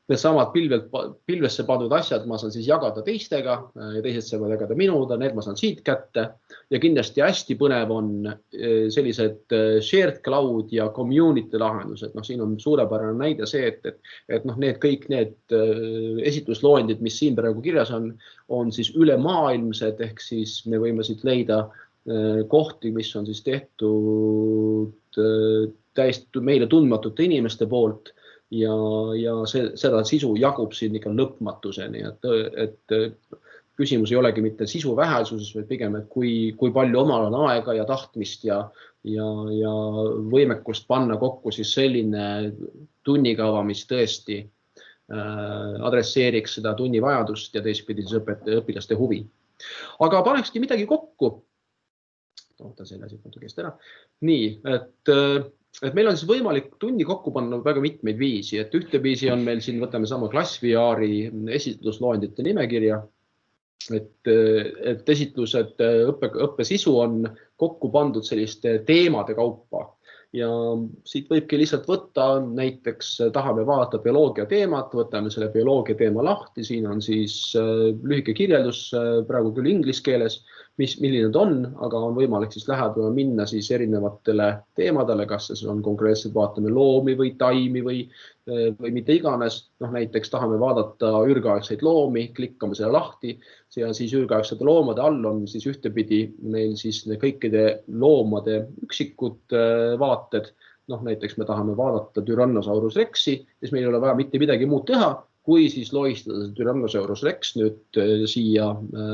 Need samad pilvesse pandud asjad ma saan siis jagada teistega ja teised saavad jagada minuda, need ma saan siit kätte. Ja kindlasti hästi põnev on sellised shared cloud ja community lahendused. Siin on suurepärane näide see, et kõik need esitlusloendid, mis siin praegu kirjas on siis ülemaailmsed, ehk siis me võime siit leida kohti, mis on siis tehtud täiesti meile tundmatute inimeste poolt. Ja seda sisu jagub siin ikka lõpmatuseni, et küsimus ei olegi mitte sisu vähesuses, vaid pigem, et kui palju omal on aega ja tahtmist ja võimekust panna kokku siis selline tunnikava, mis tõesti adresseeriks seda tunni vajadust ja teistpidi õpilaste huvi. Aga panekski midagi kokku. Oota selle asi natuke ära. Nii, et meil on siis võimalik tunni kokku panna väga mitmeid viisi, et ühteviisi on meil siin, võtame sama Class VR-i esitlusloendite nimekirja, et esitlused õppesisu on kokku pandud selliste teemade kaupa ja siit võibki lihtsalt võtta, näiteks tahame vaadata bioloogia teemat, võtame selle bioloogia teema lahti, siin on siis lühike kirjeldus, praegu küll inglise keeles, milline ta on, aga on võimalik siis lähedale minna siis erinevatele teemadele, kas see on konkreetselt vaatame loomi või taimi või mitte iganes. Näiteks tahame vaadata ürgaegseid loomi, klikkame selle lahti ja siis ürgaegsete loomade all on siis ühtepidi meil siis kõikide loomade üksikud vaated. Näiteks me tahame vaadata Tyrannosaurus Rexi, siis meil ei ole vaja mitte midagi muud teha, kui siis lohistada Tyrannosaurus Rex nüüd siia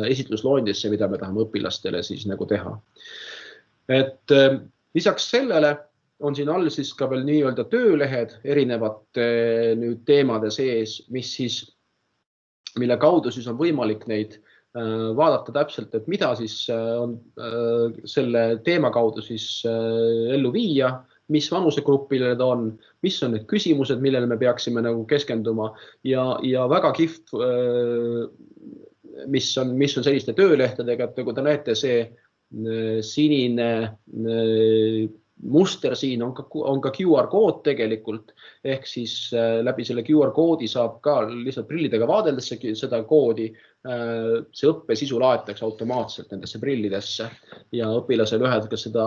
esitlusloendisse, mida me tahame õpilastele siis nagu teha. Et lisaks sellele on siin all siis ka veel nii-öelda töölehed erinevate nüüd teemade sees, mille kaudu siis on võimalik neid vaadata täpselt, et mida siis on selle teema kaudu siis ellu viia, mis vanusegrupile need on, mis on need küsimused, millele me peaksime nagu keskenduma ja väga kihvt, mis on selliste töölehtedega, et nagu te näete, see sinine muster siin on ka QR kood tegelikult, ehk siis läbi selle QR koodi saab ka lihtsalt prillidega vaadeldes seda koodi, see õppesisu laetakse automaatselt nendesse prillidesse ja õpilasel kas seda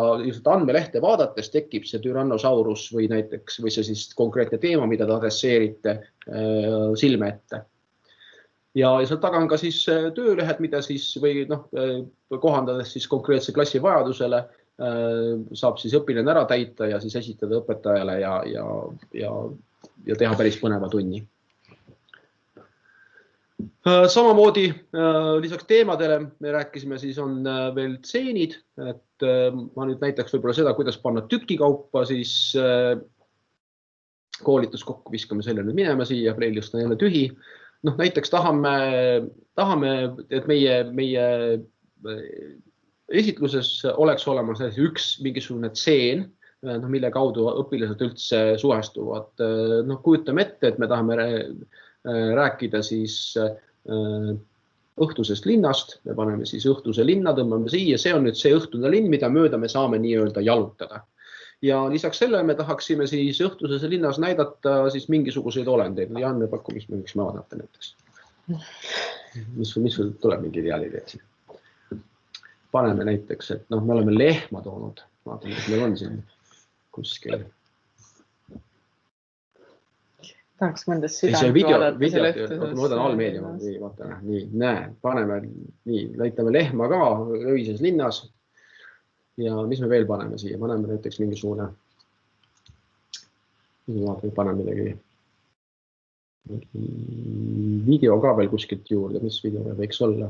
andmelehte vaadates tekib see Tyrannosaurus või see siis konkreetne teema, mida te adresseerite silme ette. Ja seal taga on ka siis töölehed, mida siis või kohandades siis konkreetse klassi vajadusele saab siis õpilane ära täita ja siis esitada õpetajale ja teha päris põneva tunni. Samamoodi lisaks teemadele me rääkisime, siis on veel tseenid, et ma nüüd näitaks võib-olla seda, kuidas panna tükikaupa siis koolitus kokku, viskame selle nüüd minema siia, playlist on jälle tühi. Näiteks tahame, et meie esitluses oleks olemas üks mingisugune tseen, mille kaudu õpilased üldse suhestuvad. Kujutame ette, et me tahame rääkida siis õhtusest linnast, me paneme siis õhtuse linna, tõmbame siia, see on nüüd see õhtune linn, mida mööda me saame nii-öelda jalutada. Ja lisaks sellele me tahaksime siis õhtuses linnas näidata siis mingisuguseid olendeid. Janne, pakku, mis me võiks vaadata näiteks? Mis sul tuleb mingi ideaalid? Paneme näiteks, et me oleme lehma toonud. Vaatame, et meil on siin kuskil. Tahaks mõndas südant vaadata selle õhtuses. Ma võtan allmeedium. Nii, näe, paneme, nii, näitame lehma ka öises linnas. Ja mis me veel paneme siia? Paneme näiteks mingisugune, paneme midagi video ka veel kuskilt juurde, mis video võiks olla?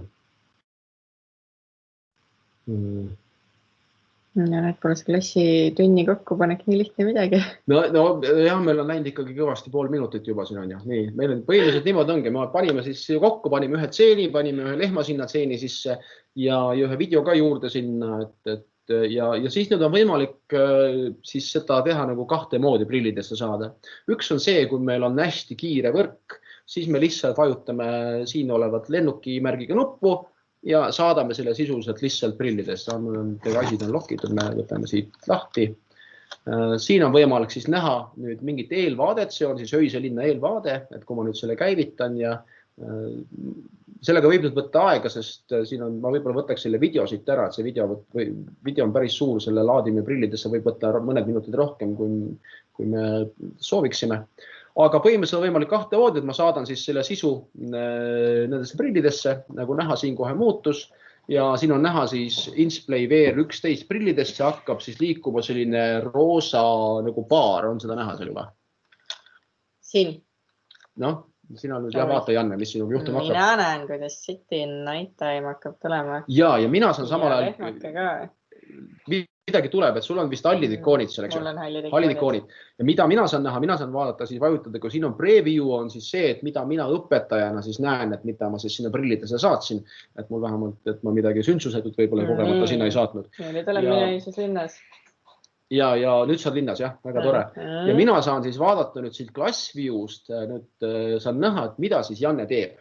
Ja need pole see klassi tunni kokku panek nii lihtne midagi. No jah, meil on läinud ikkagi kõvasti pool minutit juba siin on ja nii. Meil on põhimõtteliselt niimoodi ongi, me panime siis kokku, panime ühe tseeni, panime ühe lehma sinna tseeni sisse ja ühe video ka juurde sinna, ja siis nüüd on võimalik siis seda teha nagu kahte moodi prillidesse saada. Üks on see, kui meil on hästi kiire võrk, siis me lihtsalt vajutame siin olevat lennukimärgiga nuppu ja saadame selle sisuliselt lihtsalt prillidesse. Asid on lokitud, me võtame siit lahti. Siin on võimalik siis näha nüüd mingit eelvaadet, see on siis öise linna eelvaade, et kui ma nüüd selle käivitan ja sellega võib nüüd võtta aega, sest siin on, ma võib-olla võtaks selle video siit ära, et see video on päris suur, selle laadime prillidesse võib võtta mõned minutid rohkem, kui me sooviksime. Aga põhimõtteliselt on võimalik kahte voodi, et ma saadan siis selle sisu nendesse prillidesse, nagu näha siin kohe muutus ja siin on näha siis Insplay VR11 prillidesse hakkab siis liikuma selline roosa nagu baar, on seda näha seal juba? Siin. Sina nüüd vaata, Janne, mis sinuga juhtuma hakkab. Mina näen, kuidas City Night Time hakkab tulema. Ja mina saan samal ajal midagi tuleb, et sul on vist hallid ikoonid seal, eks ju? Mul on hallid ikoonid. Ja mida mina saan näha, mina saan vaadata, siis vajutada, kui siin on preview on siis see, et mida mina õpetajana siis näen, et mida ma siis sinna prillidesse saatsin. Et mul vähemalt, et ma midagi sündsusetut võib-olla kogemata sinna ei saatnud. Nüüd olen mina siis linnas. Ja nüüd saad linnas, jah, väga tore. Ja mina saan siis vaadata nüüd siit klassview'st, nüüd saan näha, et mida siis Janne teeb.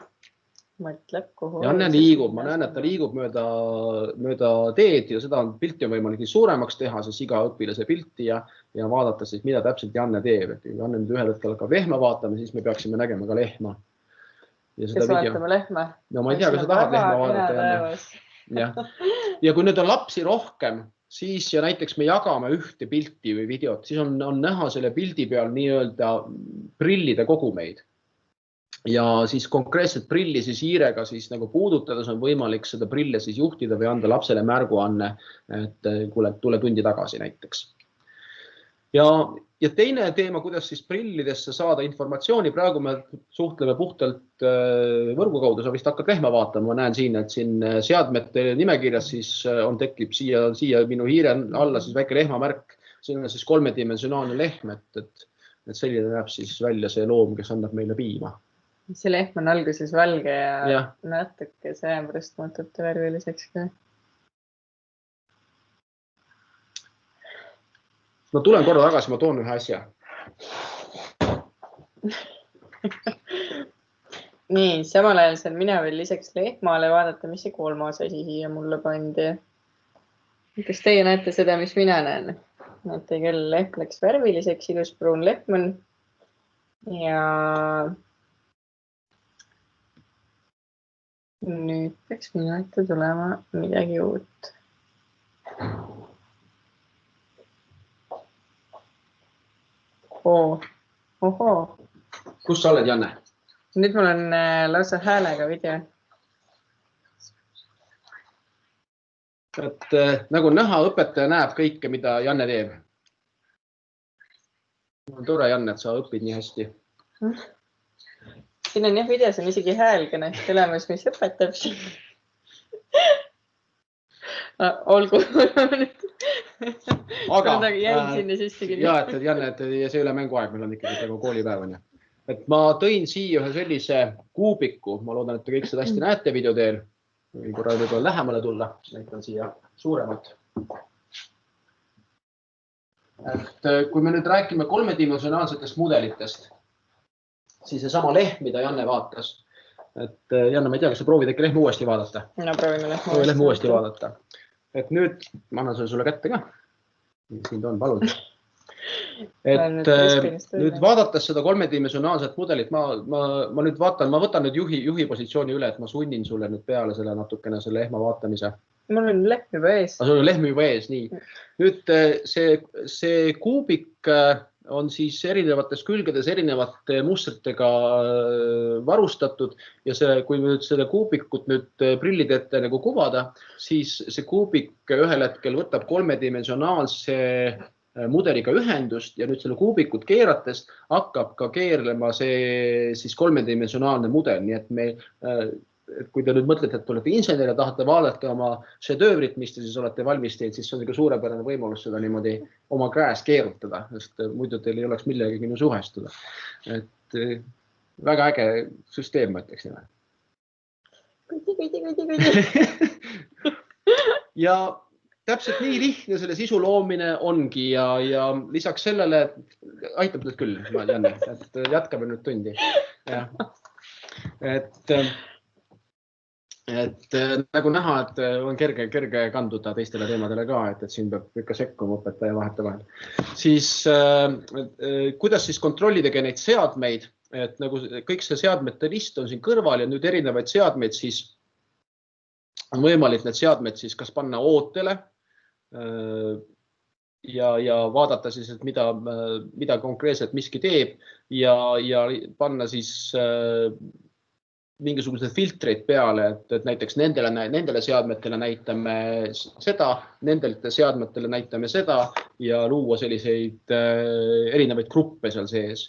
mõtleb, kuhu. Janne liigub, ma näen, et ta liigub mööda teed ja seda pilti on võimalik suuremaks teha, siis iga õpilase pilti ja vaadata siis, mida täpselt Janne teeb. Et Janne nüüd ühel hetkel hakkab lehma vaatama, siis me peaksime nägema ka lehma. Kes vaatame lehma? No ma ei tea, kas sa tahad lehma vaadata. Ja kui nüüd on lapsi rohkem, siis ja näiteks me jagame ühte pilti või videot, siis on näha selle pildi peal nii-öelda prillide kogumeid. Ja siis konkreetselt prilli siis hiirega siis nagu puudutades on võimalik seda prille siis juhtida või anda lapsele märguanne, et tule tundi tagasi näiteks. Ja teine teema, kuidas siis prillidesse saada informatsiooni. Praegu me suhtleme puhtalt võrgu kaudu, sa vist hakkad lehma vaatama. Ma näen siin, et siin seadmete nimekirjas siis tekib siia minu hiire alla siis väike lehmamärk. Siin on siis 3-dimensionaalne lehm, et selline näeb siis välja see loom, kes annab meile piima. See lehm on alguses valge ja natuke see pärast muutub ta värviliseks ka. Ma tulen korra tagasi, ma toon ühe asja. Nii, samal ajal saan mina veel lisaks lehmale vaadata, mis see kolmas asi siia mulle pandi. Kas teie näete seda, mis mina näen? Näete küll, lehm läks värviliseks, ilus pruun lehm on. Ja nüüd peaks minu ette tulema midagi uut. Ohoo. Kus sa oled, Janne? Nüüd mul on lausa häälega video. Et nagu näha, õpetaja näeb kõike, mida Janne teeb. On tore, Janne, et sa õpid nii hästi. Siin on jah videos on isegi hääl kõnest olemas, mis õpetab siin. Olgu. Aga ja, et Janne, et see ei ole mänguaeg, meil on ikkagi koolipäev on. Et ma tõin siia ühe sellise kuubiku, ma loodan, et te kõik seda hästi näete video teel. Või korra võib-olla lähemale tulla, näitan siia suuremalt. Et kui me nüüd räägime 3-dimensionaalsetest mudelitest, siis see sama lehm, mida Janne vaatas. Et Janne, ma ei tea, kas sa proovid äkki lehma uuesti vaadata? No proovime lehma uuesti vaadata. Et nüüd, ma annan sulle kätte ka. Siin ta on, palun. Et nüüd vaadates seda 3-dimensionaalset mudelit, ma nüüd vaatan, ma võtan nüüd juhi positsiooni üle, et ma sunnin sulle nüüd peale selle natukene selle lehma vaatamise. Mul on lehm juba ees. Sul on lehm juba ees, nii. Nüüd see kuubik on siis erinevates külgedes erinevate mustritega varustatud ja kui nüüd selle kuubikut nüüd prillide ette nagu kuvada, siis see kuubik ühel hetkel võtab 3-dimensionaalse mudeliga ühendust ja nüüd selle kuubikut keerates hakkab ka keerlema see siis 3-dimensionaalne mudel, nii et kui te nüüd mõtlete, et olete insener ja tahate vaadata oma šedöövrit, mis te siis olete valmis teinud, siis see on suurepärane võimalus seda niimoodi oma käes keerutada, sest muidu teil ei oleks millegagi suhestuda. Et väga äge süsteem, ma ütleks nime. Ja täpselt nii lihtne selle sisu loomine ongi ja lisaks sellele aitab nüüd küll, Janne, et jätkame nüüd tundi. Et nagu näha, et on kerge kanduda teistele teemadele ka, et siin peab ikka sekkuma õpetaja vahetevahel. Siis kuidas siis kontrollidagi neid seadmeid, et nagu kõik see seadmete list on siin kõrval ja nüüd erinevaid seadmeid, siis on võimalik need seadmed siis kas panna ootele ja vaadata siis, et mida konkreetselt miski teeb ja panna siis mingisugused filtreid peale, et näiteks nendele seadmetele näitame seda, nendelt seadmetele näitame seda ja luua selliseid erinevaid gruppe seal sees.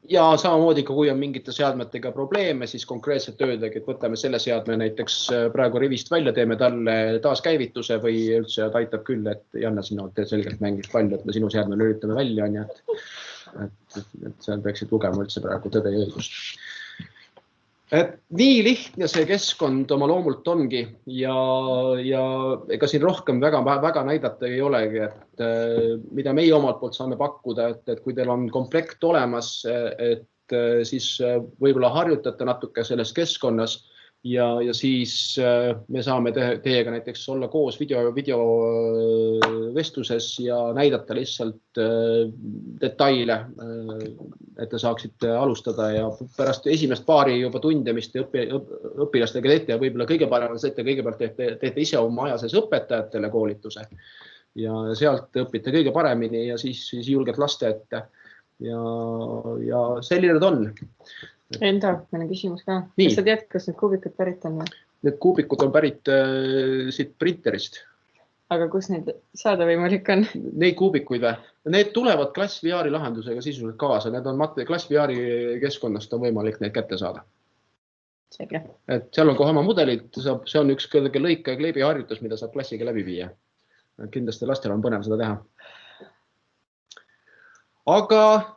Ja samamoodi, kui on mingite seadmetega probleeme, siis konkreetselt öeldagi, et võtame selle seadme näiteks praegu rivist välja, teeme talle taaskäivituse või üldse aitab küll, et Janne, sina oled selgelt mängid palju, et me sinu seadme lülitame välja, et seal peaksid lugema üldse praegu tõde ja õigust. Et nii lihtne see keskkond oma loomult ongi ja ega siin rohkem väga näidata ei olegi, et mida meie omalt poolt saame pakkuda, et kui teil on komplekt olemas, et siis võib-olla harjutate natuke selles keskkonnas ja siis me saame teiega näiteks olla koos videovestluses ja näidata lihtsalt detaile, et te saaksite alustada ja pärast esimest paari juba tunde, mis te õpilastega teete ja võib-olla kõige parem on see, et te kõigepealt teete ise oma aja sees õpetajatele koolituse ja sealt õpite kõige paremini ja siis julged laste ette ja selline ta on. Enda, meil on küsimus ka. Kas sa tead, kas need kuubikud pärit on? Need kuubikud on pärit siit printerist. Aga kus neid saada võimalik on? Neid kuubikuid või? Need tulevad Klass VR lahendusega sisuliselt kaasa. Need on Klass VR keskkonnast on võimalik neid kätte saada. Selge. Et seal on kohe oma mudelid. See on üks lõike ja kleebi harjutus, mida saab klassiga läbi viia. Kindlasti lastel on põnev seda teha. Aga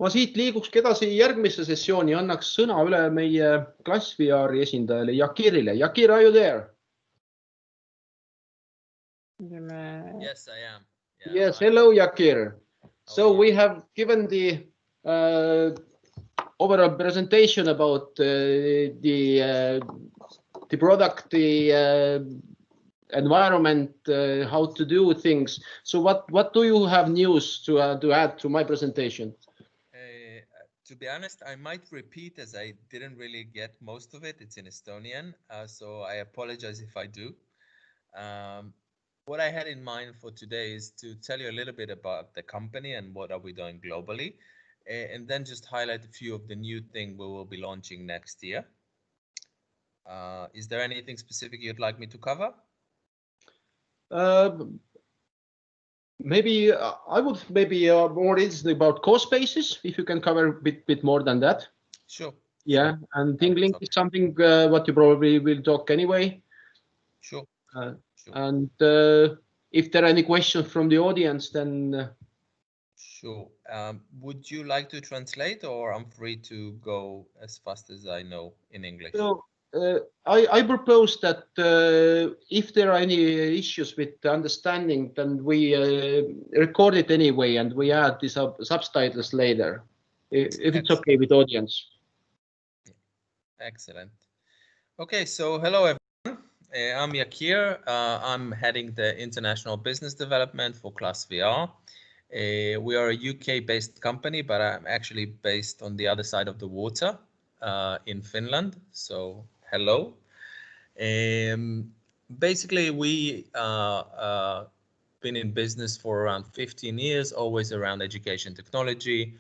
ma siit liigukski edasi järgmisse sessiooni, annaks sõna üle meie Klass VR esindajale Jakirile. Jakir, are you there? Yes, I am. Yeah, yes, hello, Jakir. So we have given the overall presentation about the product, the environment, how to do things. So what do you have news to add to my presentation? To be honest, I might repeat as I didn't really get most of it. It's in Estonian, so I apologize if I do. What I had in mind for today is to tell you a little bit about the company and what are we doing globally, and then just highlight a few of the new things we will be launching next year. Is there anything specific you'd like me to cover? Maybe I would more interested about CoSpaces, if you can cover a bit more than that. Sure. Yeah, and ThingLink is something what you probably will talk anyway. Sure. Sure. And if there are any questions from the audience, then... Sure. Would you like to translate, or I'm free to go as fast as I know in English? So, I propose that if there are any issues with the understanding, then we record it anyway and we add the subtitles later, if it's okay with the audience. Excellent. Okay, so hello everyone. I'm Jakir. I'm heading the international business development for Klass VR. We are a UK-based company, but I'm actually based on the other side of the water in Finland. So hello. Basically, we been in business for around 15 years, always around education technology.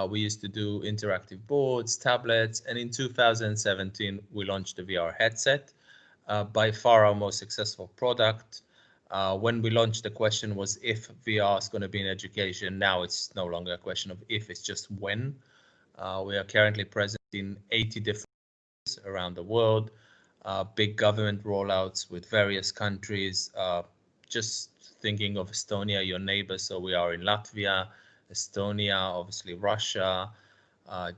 We used to do interactive boards, tablets, and in 2017, we launched the VR headset, by far our most successful product. When we launched, the question was if VR is going to be in education. Now it's no longer a question of if, it's just when. We are currently present in 80 different countries around the world, big government rollouts with various countries. Just thinking of Estonia, your neighbor, so we are in Latvia, Estonia, obviously Russia,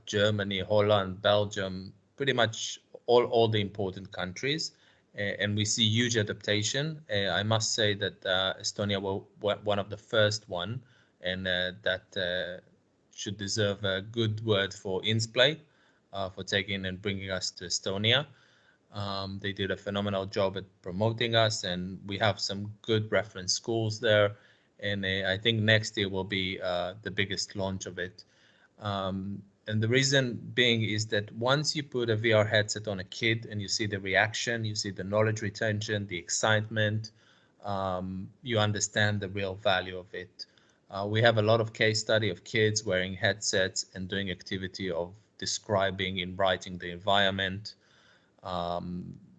Germany, Holland, Belgium, pretty much all the important countries. And we see huge adaptation. I must say that Estonia was one of the first one, and that should deserve a good word for InSplay for taking and bringing us to Estonia. They did a phenomenal job at promoting us, and we have some good reference schools there. And I think next year will be the biggest launch of it. And the reason being is that once you put a VR headset on a kid and you see the reaction, you see the knowledge retention, the excitement, you understand the real value of it. We have a lot of case study of kids wearing headsets and doing activity of describing and writing the environment,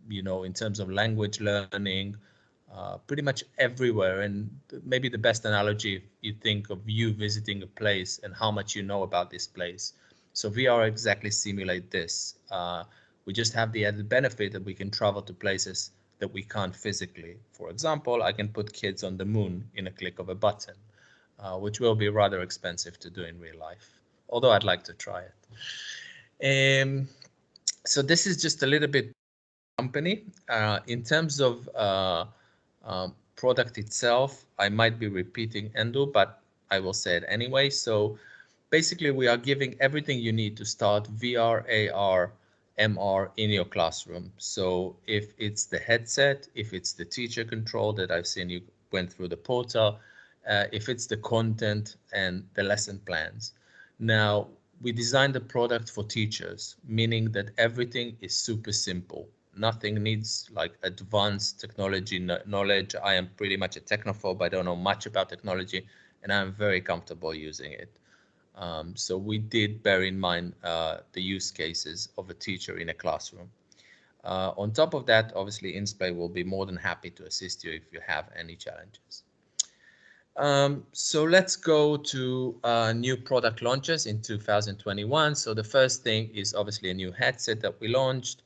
you know, in terms of language learning, pretty much everywhere. And maybe the best analogy, if you think of you visiting a place and how much you know about this place. So VR exactly simulate this. We just have the added benefit that we can travel to places that we can't physically. For example, I can put kids on the moon in a click of a button, which will be rather expensive to do in real life, although I'd like to try it. So this is just a little bit company. In terms of product itself, I might be repeating Endo, but I will say it anyway. So basically we are giving everything you need to start VR, AR, MR in your classroom. So if it's the headset, if it's the teacher control that I've seen you went through the portal, if it's the content and the lesson plans. Now, we designed the product for teachers, meaning that everything is super simple. Nothing needs like advanced technology knowledge. I am pretty much a technophobe. I don't know much about technology, and I'm very comfortable using it. So we did bear in mind the use cases of a teacher in a classroom. On top of that, obviously, InSplay will be more than happy to assist you if you have any challenges. So let's go to new product launches in 2021. So the first thing is obviously a new headset that we launched.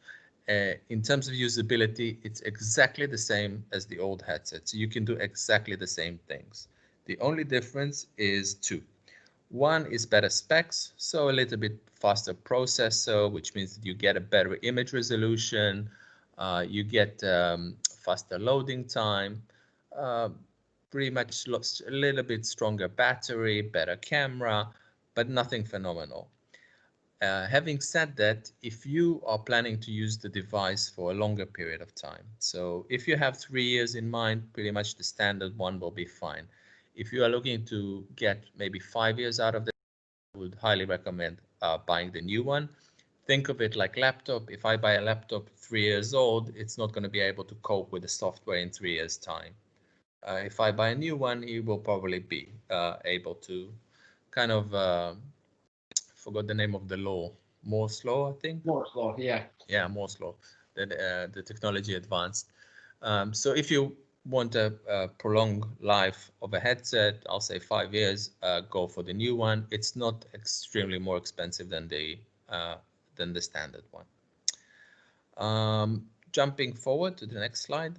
In terms of usability, it's exactly the same as the old headset. So you can do exactly the same things. The only difference is two. One is better specs, so a little bit faster processor, which means that you get a better image resolution, you get faster loading time, pretty much a little bit stronger battery, better camera, but nothing phenomenal. Having said that, if you are planning to use the device for a longer period of time, so if you have 3 years in mind, pretty much the standard one will be fine. If you are looking to get maybe 5 years out of it, I would highly recommend buying the new one. Think of it like laptop. If I buy a laptop 3 years old, it's not going to be able to cope with the software in 3 years' time. If I buy a new one, it will probably be able to kind of, forgot the name of the law, Moore's law, I think. Moore's law, yeah. Yeah, Moore's law, the technology advanced. So if you want a prolonged life of a headset, I'll say 5 years, go for the new one. It's not extremely more expensive than the standard one. Jumping forward to the next slide.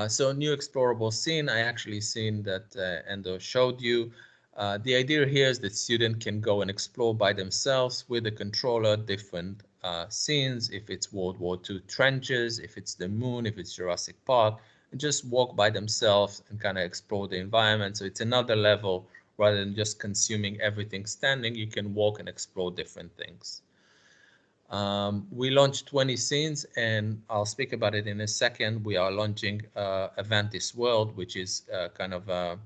So new explorable scene, I actually seen that Endo showed you. The idea here is that students can go and explore by themselves with a controller different scenes, if it's World War II trenches, if it's the moon, if it's Jurassic Park, and just walk by themselves and kind of explore the environment. So it's another level rather than just consuming everything standing. You can walk and explore different things. We launched 20 scenes, and I'll speak about it in a second. We are launching Avantis World, which is kind of a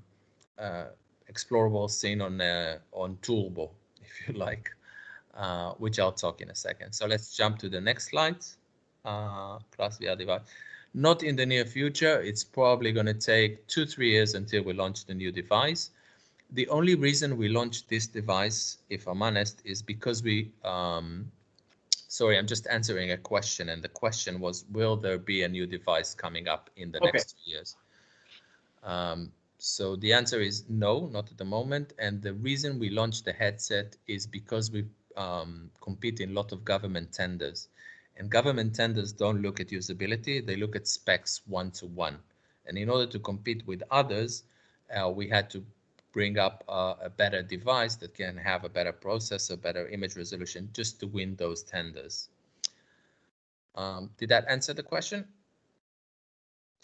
explorable scene on Toolbo, if you like, which I'll talk in a second. So let's jump to the next slide. Class VR device. Not in the near future. It's probably going to take 2-3 years until we launch the new device. The only reason we launched this device, if I'm honest, is because we sorry, I'm just answering a question, and the question was, will there be a new device coming up in the next 2 years? So the answer is no, not at the moment. And the reason we launched the headset is because we compete in a lot of government tenders. And government tenders don't look at usability, they look at specs one-to-one. And in order to compete with others, we had to bring up a better device that can have a better processor, better image resolution, just to win those tenders. Did that answer the question?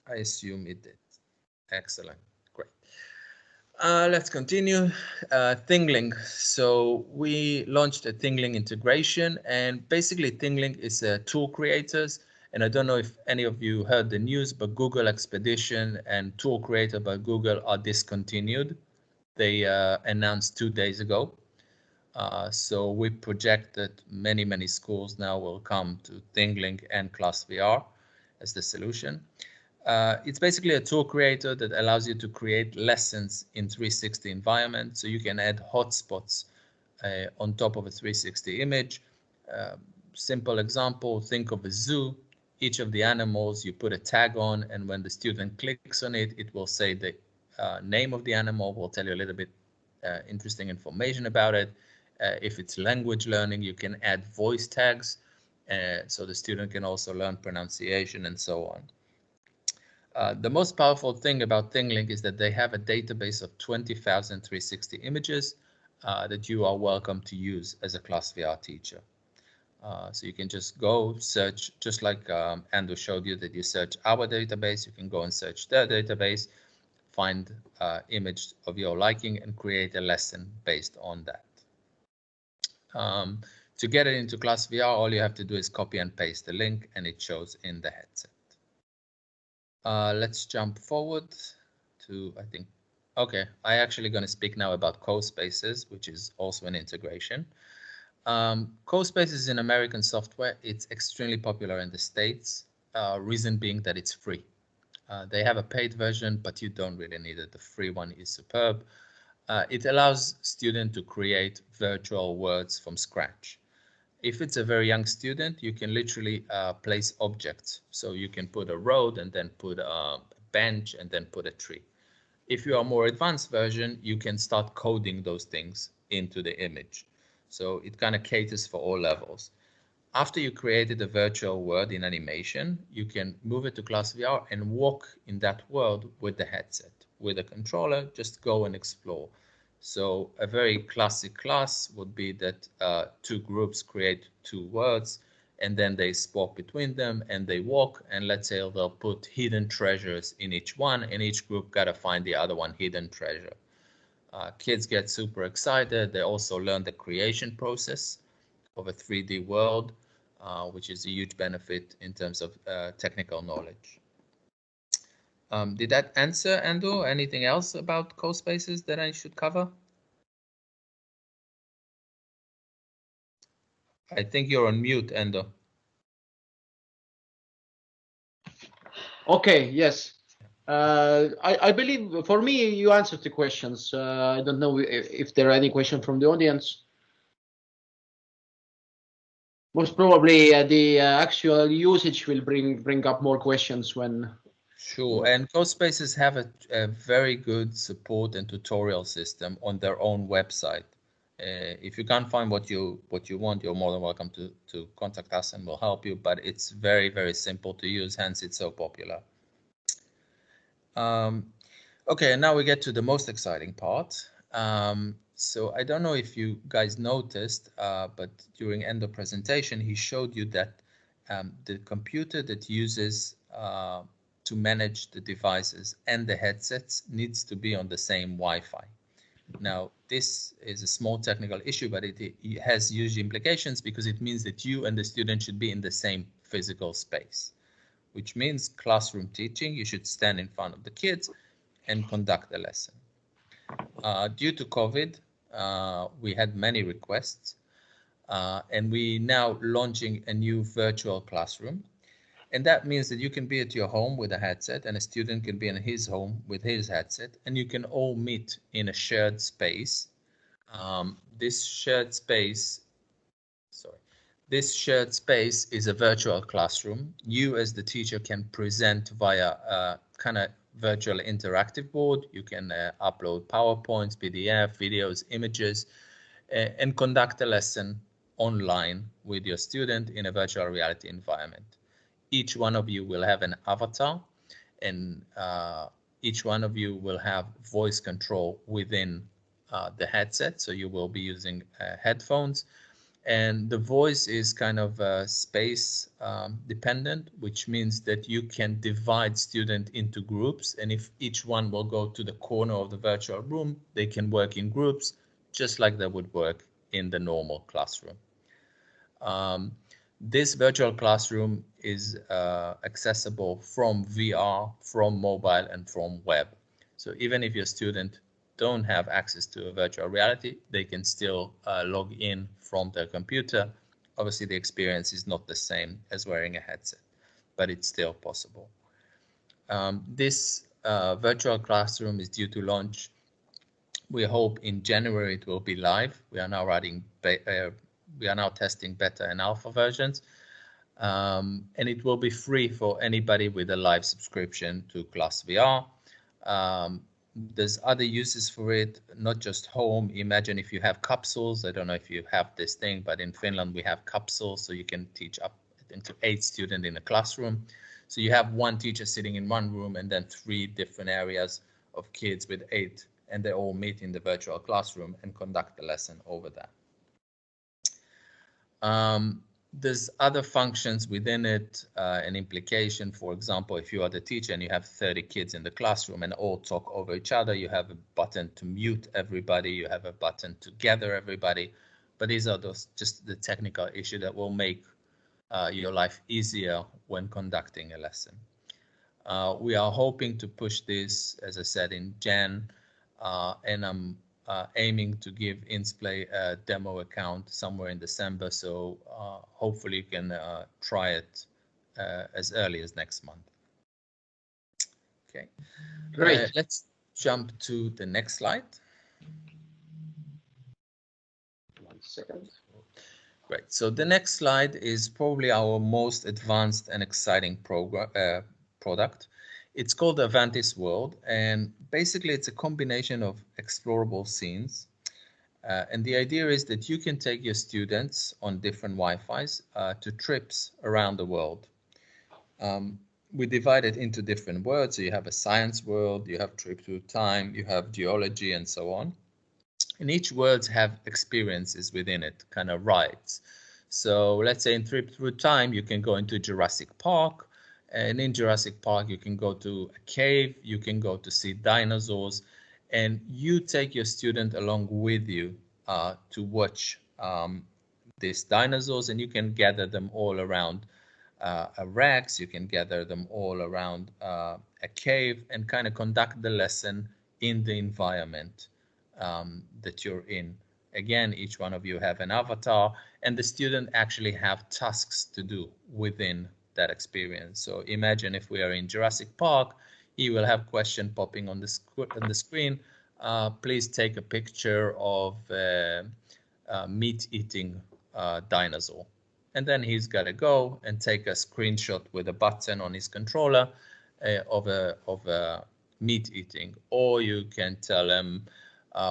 I assume it did. Excellent, great. Let's continue. Thingling. So we launched a Thingling integration, and basically Thingling is a tool creators. And I don't know if any of you heard the news, but Google Expedition and Tool Creator by Google are discontinued. They announced 2 days ago. So we project that many schools now will come to Thingling and Class VR as the solution. It's basically a tool creator that allows you to create lessons in 360 environment. So you can add hotspots on top of a 360 image. Simple example, think of a zoo. Each of the animals you put a tag on, and when the student clicks on it, it will say the name of the animal, will tell you a little bit interesting information about it. If it's language learning, you can add voice tags, so the student can also learn pronunciation and so on. The most powerful thing about Thingling is that they have a database of 20,000 360 images that you are welcome to use as a Class VR teacher. So you can just go search, just like Andrew showed you that you search our database, you can go and search their database, find image of your liking and create a lesson based on that. To get it into Class VR, all you have to do is copy and paste the link and it shows in the headset. Let's jump forward to, I think, okay, I'm actually going to speak now about CoSpaces, which is also an integration. CoSpaces is an American software. It's extremely popular in the States, reason being that it's free. They have a paid version, but you don't really need it. The free one is superb. It allows students to create virtual words from scratch. If it's a very young student, you can literally place objects. So you can put a road and then put a bench and then put a tree. If you are a more advanced version, you can start coding those things into the image. So it kind of caters for all levels. After you created a virtual world in animation, you can move it to Class VR and walk in that world with the headset. With a controller, just go and explore. So a very classic class would be that two groups create two words and then they swap between them and they walk, and let's say they'll put hidden treasures in each one and each group got to find the other one hidden treasure. Kids get super excited. They also learn the creation process of a 3D world, which is a huge benefit in terms of technical knowledge. Did that answer, Ando? Anything else about CoSpaces that I should cover? I think you're on mute, Ando. Okay, yes. I believe for me, you answered the questions. I don't know if there are any questions from the audience. Most probably the actual usage will bring up more questions when. Sure, and CoSpaces have a very good support and tutorial system on their own website. If you can't find what you want, you're more than welcome to contact us and we'll help you. But it's very, very simple to use, hence it's so popular. Okay, now we get to the most exciting part. So I don't know if you guys noticed, but during Endo presentation, he showed you that the computer that uses to manage the devices and the headsets needs to be on the same Wi-Fi. Now, this is a small technical issue, but it has huge implications because it means that you and the student should be in the same physical space, which means classroom teaching, you should stand in front of the kids and conduct the lesson. Due to COVID, we had many requests, and we now launching a new virtual classroom. And that means that you can be at your home with a headset and a student can be in his home with his headset, and you can all meet in a shared space. This shared space is a virtual classroom. You as the teacher can present via a kind of virtual interactive board. You can upload PowerPoints, PDF, videos, images, and conduct a lesson online with your student in a virtual reality environment. Each one of you will have an avatar, and each one of you will have voice control within the headset. So you will be using headphones, and the voice is kind of space dependent, which means that you can divide students into groups. And if each one will go to the corner of the virtual room, they can work in groups just like they would work in the normal classroom. This virtual classroom is accessible from VR, from mobile, and from web. So even if your student don't have access to a virtual reality, they can still log in from their computer. Obviously, the experience is not the same as wearing a headset, but it's still possible. This virtual classroom is due to launch. We hope in January it will be live. We are now testing beta and alpha versions, and it will be free for anybody with a live subscription to Class VR. There's other uses for it, not just home. Imagine if you have capsules. I don't know if you have this thing, but in Finland we have capsules, so you can teach up to 8 students in a classroom. So you have one teacher sitting in one room and then 3 different areas of kids with 8, and they all meet in the virtual classroom and conduct the lesson over that. There's other functions within it, an implication. For example, if you are the teacher and you have 30 kids in the classroom and all talk over each other, you have a button to mute everybody, you have a button to gather everybody. But these are just the technical issue that will make your life easier when conducting a lesson. We are hoping to push this, as I said, in Jan, and I'm aiming to give InSplay a demo account somewhere in December, so hopefully you can try it as early as next month. Okay, Great. Let's jump to the next slide. 1 second. Great, so the next slide is probably our most advanced and exciting product. It's called Avantis World, and basically it's a combination of explorable scenes. And the idea is that you can take your students on different Wi-Fis to trips around the world. We divide it into different worlds. So you have a science world, you have trip through time, you have geology, and so on. And each world have experiences within it, kind of rides. So let's say in Trip Through Time, you can go into Jurassic Park. And in Jurassic Park, you can go to a cave, you can go to see dinosaurs, and you take your student along with you to watch these dinosaurs, and you can gather them all around a Rex, you can gather them all around a cave and kind of conduct the lesson in the environment that you're in. Again, each one of you have an avatar, and the student actually have tasks to do within that experience. So imagine if we are in Jurassic Park, he will have question popping on the screen. Please take a picture of meat-eating dinosaur. And then he's got to go and take a screenshot with a button on his controller of a meat eating. Or you can tell him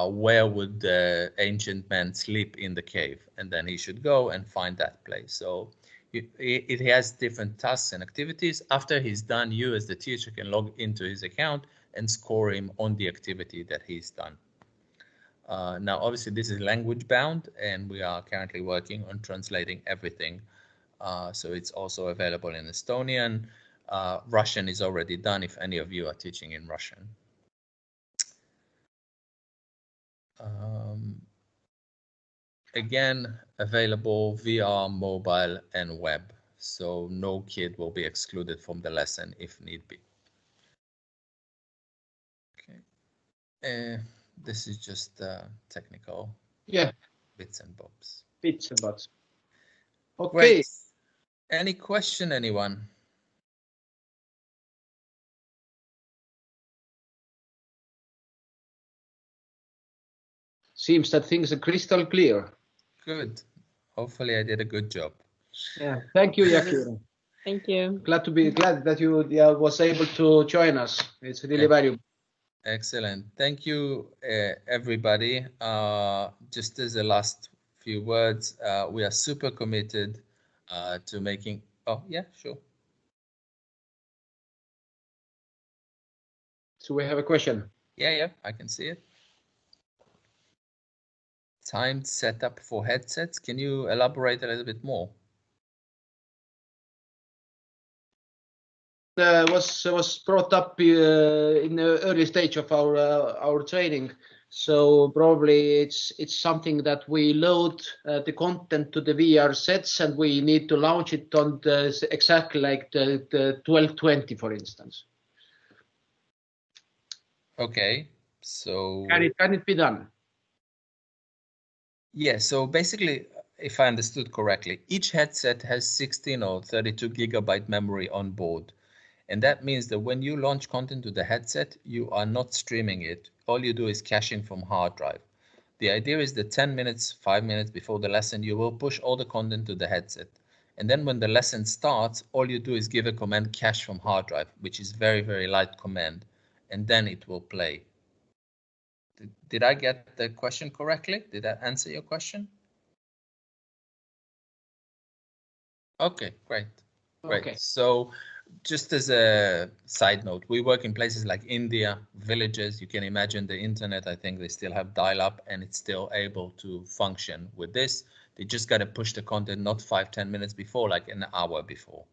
where would the ancient man sleep in the cave, and then he should go and find that place. So it has different tasks and activities. After he's done, you as the teacher can log into his account and score him on the activity that he's done. Now, obviously, this is language bound, and we are currently working on translating everything. So it's also available in Estonian. Russian is already done if any of you are teaching in Russian. Again, available VR, mobile, and web. So no kid will be excluded from the lesson if need be. Okay. This is just technical bits and bobs. Bits and bobs. Okay. Great. Any question, anyone? Seems that things are crystal clear. Good. Hopefully I did a good job. Yeah. Thank you, Jaki. Thank you. Glad that you was able to join us. It's really valuable. Excellent. Thank you, everybody. Just as the last few words, we are super committed to making. Oh, yeah, sure. So we have a question. Yeah, I can see it. Timed setup for headsets. Can you elaborate a little bit more? Was brought up in the early stage of our training, so probably it's something that we load the content to the VR sets, and we need to launch it on exactly like the 1220, for instance. Okay, so can it be done? Yeah, so basically, if I understood correctly, each headset has 16 or 32 gigabyte memory on board. And that means that when you launch content to the headset, you are not streaming it. All you do is caching from hard drive. The idea is that 10 minutes, 5 minutes before the lesson, you will push all the content to the headset. And then when the lesson starts, all you do is give a command cache from hard drive, which is very, very light command. And then it will play. Did I get the question correctly? Did that answer your question? Okay, great. Great. Okay. So just as a side note, we work in places like India, villages. You can imagine the internet, I think they still have dial-up and it's still able to function with this. They just got to push the content not 5-10 minutes before, like an hour before.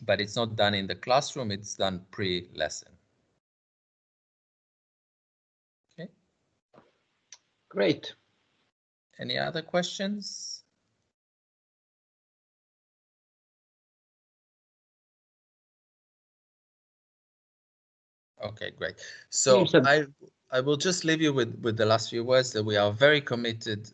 But it's not done in the classroom, it's done pre-lesson. Okay. Great. Any other questions? Okay, great. So I will just leave you with the last few words that we are very committed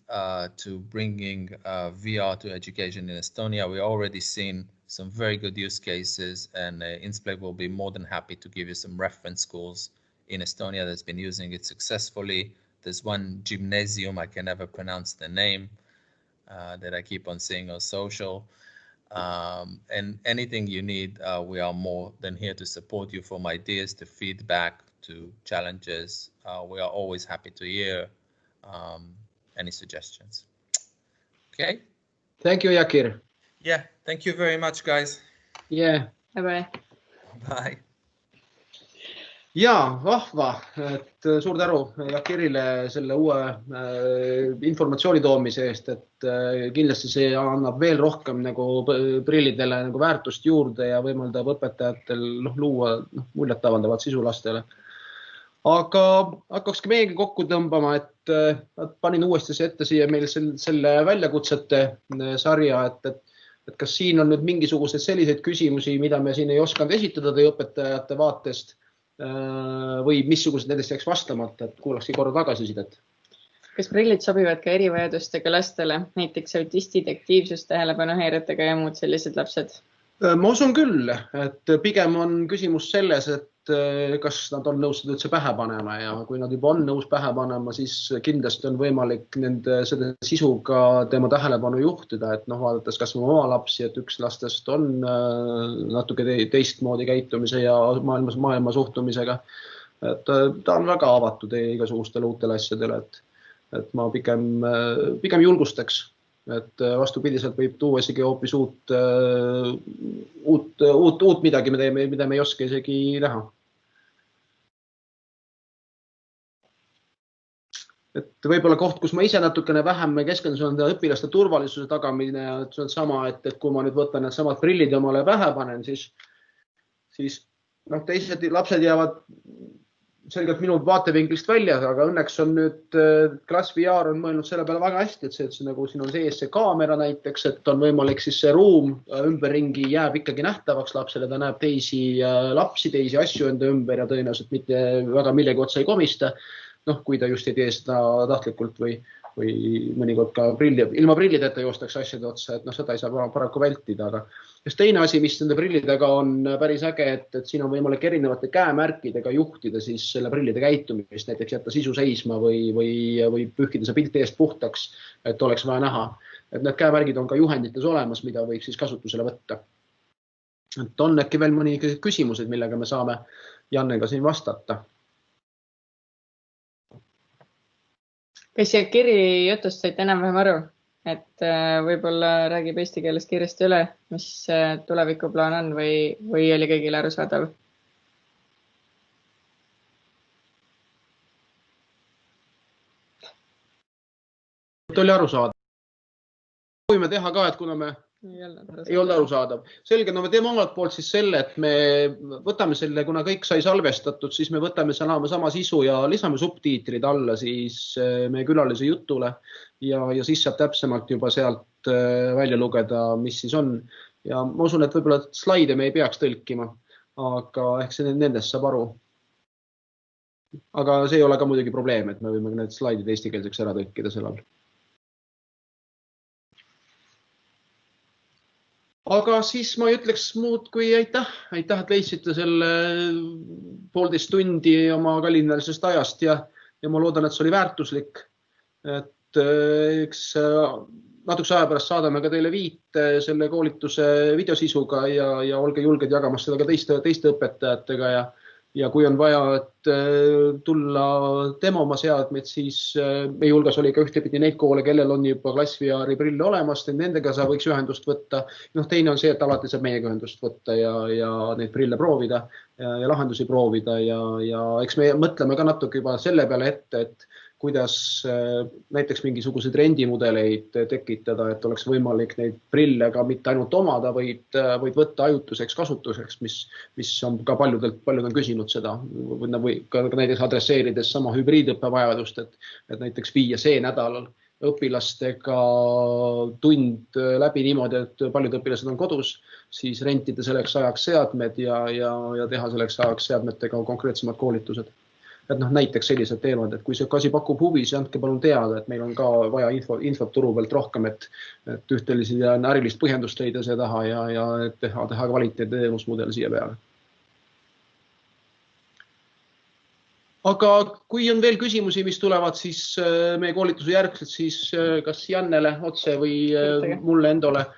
to bringing VR to education in Estonia. We already seen some very good use cases, and Insplex will be more than happy to give you some reference schools in Estonia that's been using it successfully. There's one gymnasium, I can never pronounce the name, that I keep on seeing on social. And anything you need, we are more than here to support you, from ideas to feedback to challenges. We are always happy to hear any suggestions. Okay. Thank you, Jakir. Yeah, thank you very much, guys. Yeah. Bye-bye. Bye. Ja, vahva, et suur tänu Jakirile selle uue informatsiooni toomise eest, et kindlasti see annab veel rohkem nagu prillidele nagu väärtust juurde ja võimaldab õpetajatel luua muljetavaldavad sisu lastele. Aga hakkakski meiegi kokku tõmbama, et panin uuesti ette siia meil selle väljakutsete sarja, et kas siin on nüüd mingisuguseid selliseid küsimusi, mida me siin ei osanud esitada teie õpetajate vaatest, või missugused nendest jääks vastamata, et kuulakski korra tagasisidet. Kas prillid sobivad ka erivajadustega lastele, näiteks autistid, aktiivsust, tähelepanuhäiretega ja muud sellised lapsed? Ma usun küll, et pigem on küsimus selles, et kas nad on nõus seda üldse pähe panema, ja kui nad juba on nõus pähe panema, siis kindlasti on võimalik nende selle sisuga tema tähelepanu juhtida, et vaadates kas oma lapsi, et üks lastest on natuke teistmoodi käitumise ja maailma suhtumisega. Et ta on väga avatud igasugustele uutele asjadele, et ma pigem julgustaks, et vastupidiselt võib tuua isegi hoopis uut midagi, mida me ei oska isegi näha. Et võib-olla koht, kus ma ise natukene vähem keskendusin, on õpilaste turvalisuse tagamine, et see on sama, et kui ma nüüd võtan need samad prillid ja omale pähe panen, siis teised lapsed jäävad selgelt minu vaatevinklist välja, aga õnneks on nüüd Klass VR on mõelnud selle peale väga hästi, et see nagu siin on sees see kaamera näiteks, et on võimalik siis see ruum ümberringi jääb ikkagi nähtavaks lapsele, ta näeb teisi lapsi, teisi asju enda ümber ja tõenäoliselt mitte väga millegi otsa ei komista, kui ta just ei tee seda tahtlikult või mõnikord ka ilma prillideta joostaks asjade otsa, et seda ei saa paraku vältida, aga just teine asi, mis nende prillidega on päris äge, et siin on võimalik erinevate käemärkidega juhtida siis selle prillide käitumist, näiteks jätta sisu seisma või pühkida see pilt eest puhtaks, et oleks vaja näha. Et need käemärgid on ka juhendites olemas, mida võib siis kasutusele võtta. Et on äkki veel mõni küsimused, millega me saame Jannega siin vastata. Kas Jakiri jutust saite enam-vähem aru, et võib-olla räägib eesti keeles kiiresti üle, mis tulevikuplaan on või oli kõigile arusaadav? Oli arusaadav. Võime teha ka, et kuna me ei olnud arusaadav. Selge, me teeme omalt poolt siis selle, et me võtame selle, kuna kõik sai salvestatud, siis me võtame sama sisu ja lisame subtiitrid alla siis meie külalise jutule ja siis saab täpsemalt juba sealt välja lugeda, mis siis on. Ja ma usun, et võib-olla slaide me ei peaks tõlkima, aga ehk see nendest saab aru. Aga see ei ole ka muidugi probleem, et me võime need slaidid eestikeelseks ära tõlkida sellal. Aga siis ma ütleks muud kui aitäh, et leidsite selle 1,5 tundi oma kallinelisest ajast ja ma loodan, et see oli väärtuslik. Et eks natukese aja pärast saadame ka teile viite selle koolituse videosisuga ja olge julged jagamast seda ka teiste õpetajatega ja kui on vaja, tulla demoma seadmeid, siis meie hulgas oli ka ühtepidi neid koole, kellel on juba klassVR-i prille olemas, nendega sa võiks ühendust võtta. Teine on see, et alati saab meiega ühendust võtta ja neid prille proovida ja lahendusi proovida ja eks me mõtleme ka natuke juba selle peale ette, et kuidas näiteks mingisuguseid rendimudeleid tekitada, et oleks võimalik neid prille ka mitte ainult omada, vaid võtta ajutuseks kasutuseks, mis on ka paljud on küsinud seda või ka näiteks adresseerides sama hübriidõppe vajadust, et näiteks viia see nädalal õpilastega tund läbi niimoodi, et paljud õpilased on kodus, siis rentida selleks ajaks seadmed ja teha selleks ajaks seadmetega konkreetsemad koolitused. Et näiteks sellised teemad, et kui see asi pakub huvi, siis andke palun teada, et meil on ka vaja infot turu pealt rohkem, et ühtelisi ja ärilist põhjendust leida see taha ja teha kvaliteetne teenusmudel siia peale. Aga kui on veel küsimusi, mis tulevad, siis meie koolituse järgselt, siis kas Jannele otse või mulle endole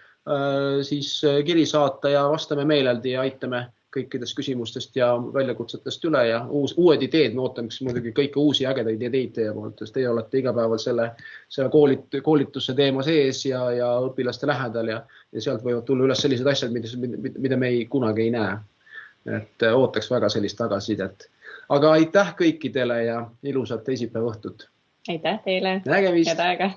siis kiri saata ja vastame meeleldi ja aitame kõikidest küsimustest ja väljakutsetest üle ja uued ideed, me ootame muidugi kõiki uusi ägedaid ideid teie poolt, sest teie olete igapäeval selle koolituse teema sees ja õpilaste lähedal ja sealt võivad tulla üles sellised asjad, mida me kunagi ei näe. Et ootaks väga sellist tagasisidet. Aga aitäh kõikidele ja ilusat teisipäeva õhtut. Aitäh teile. Nägemist. Head aega.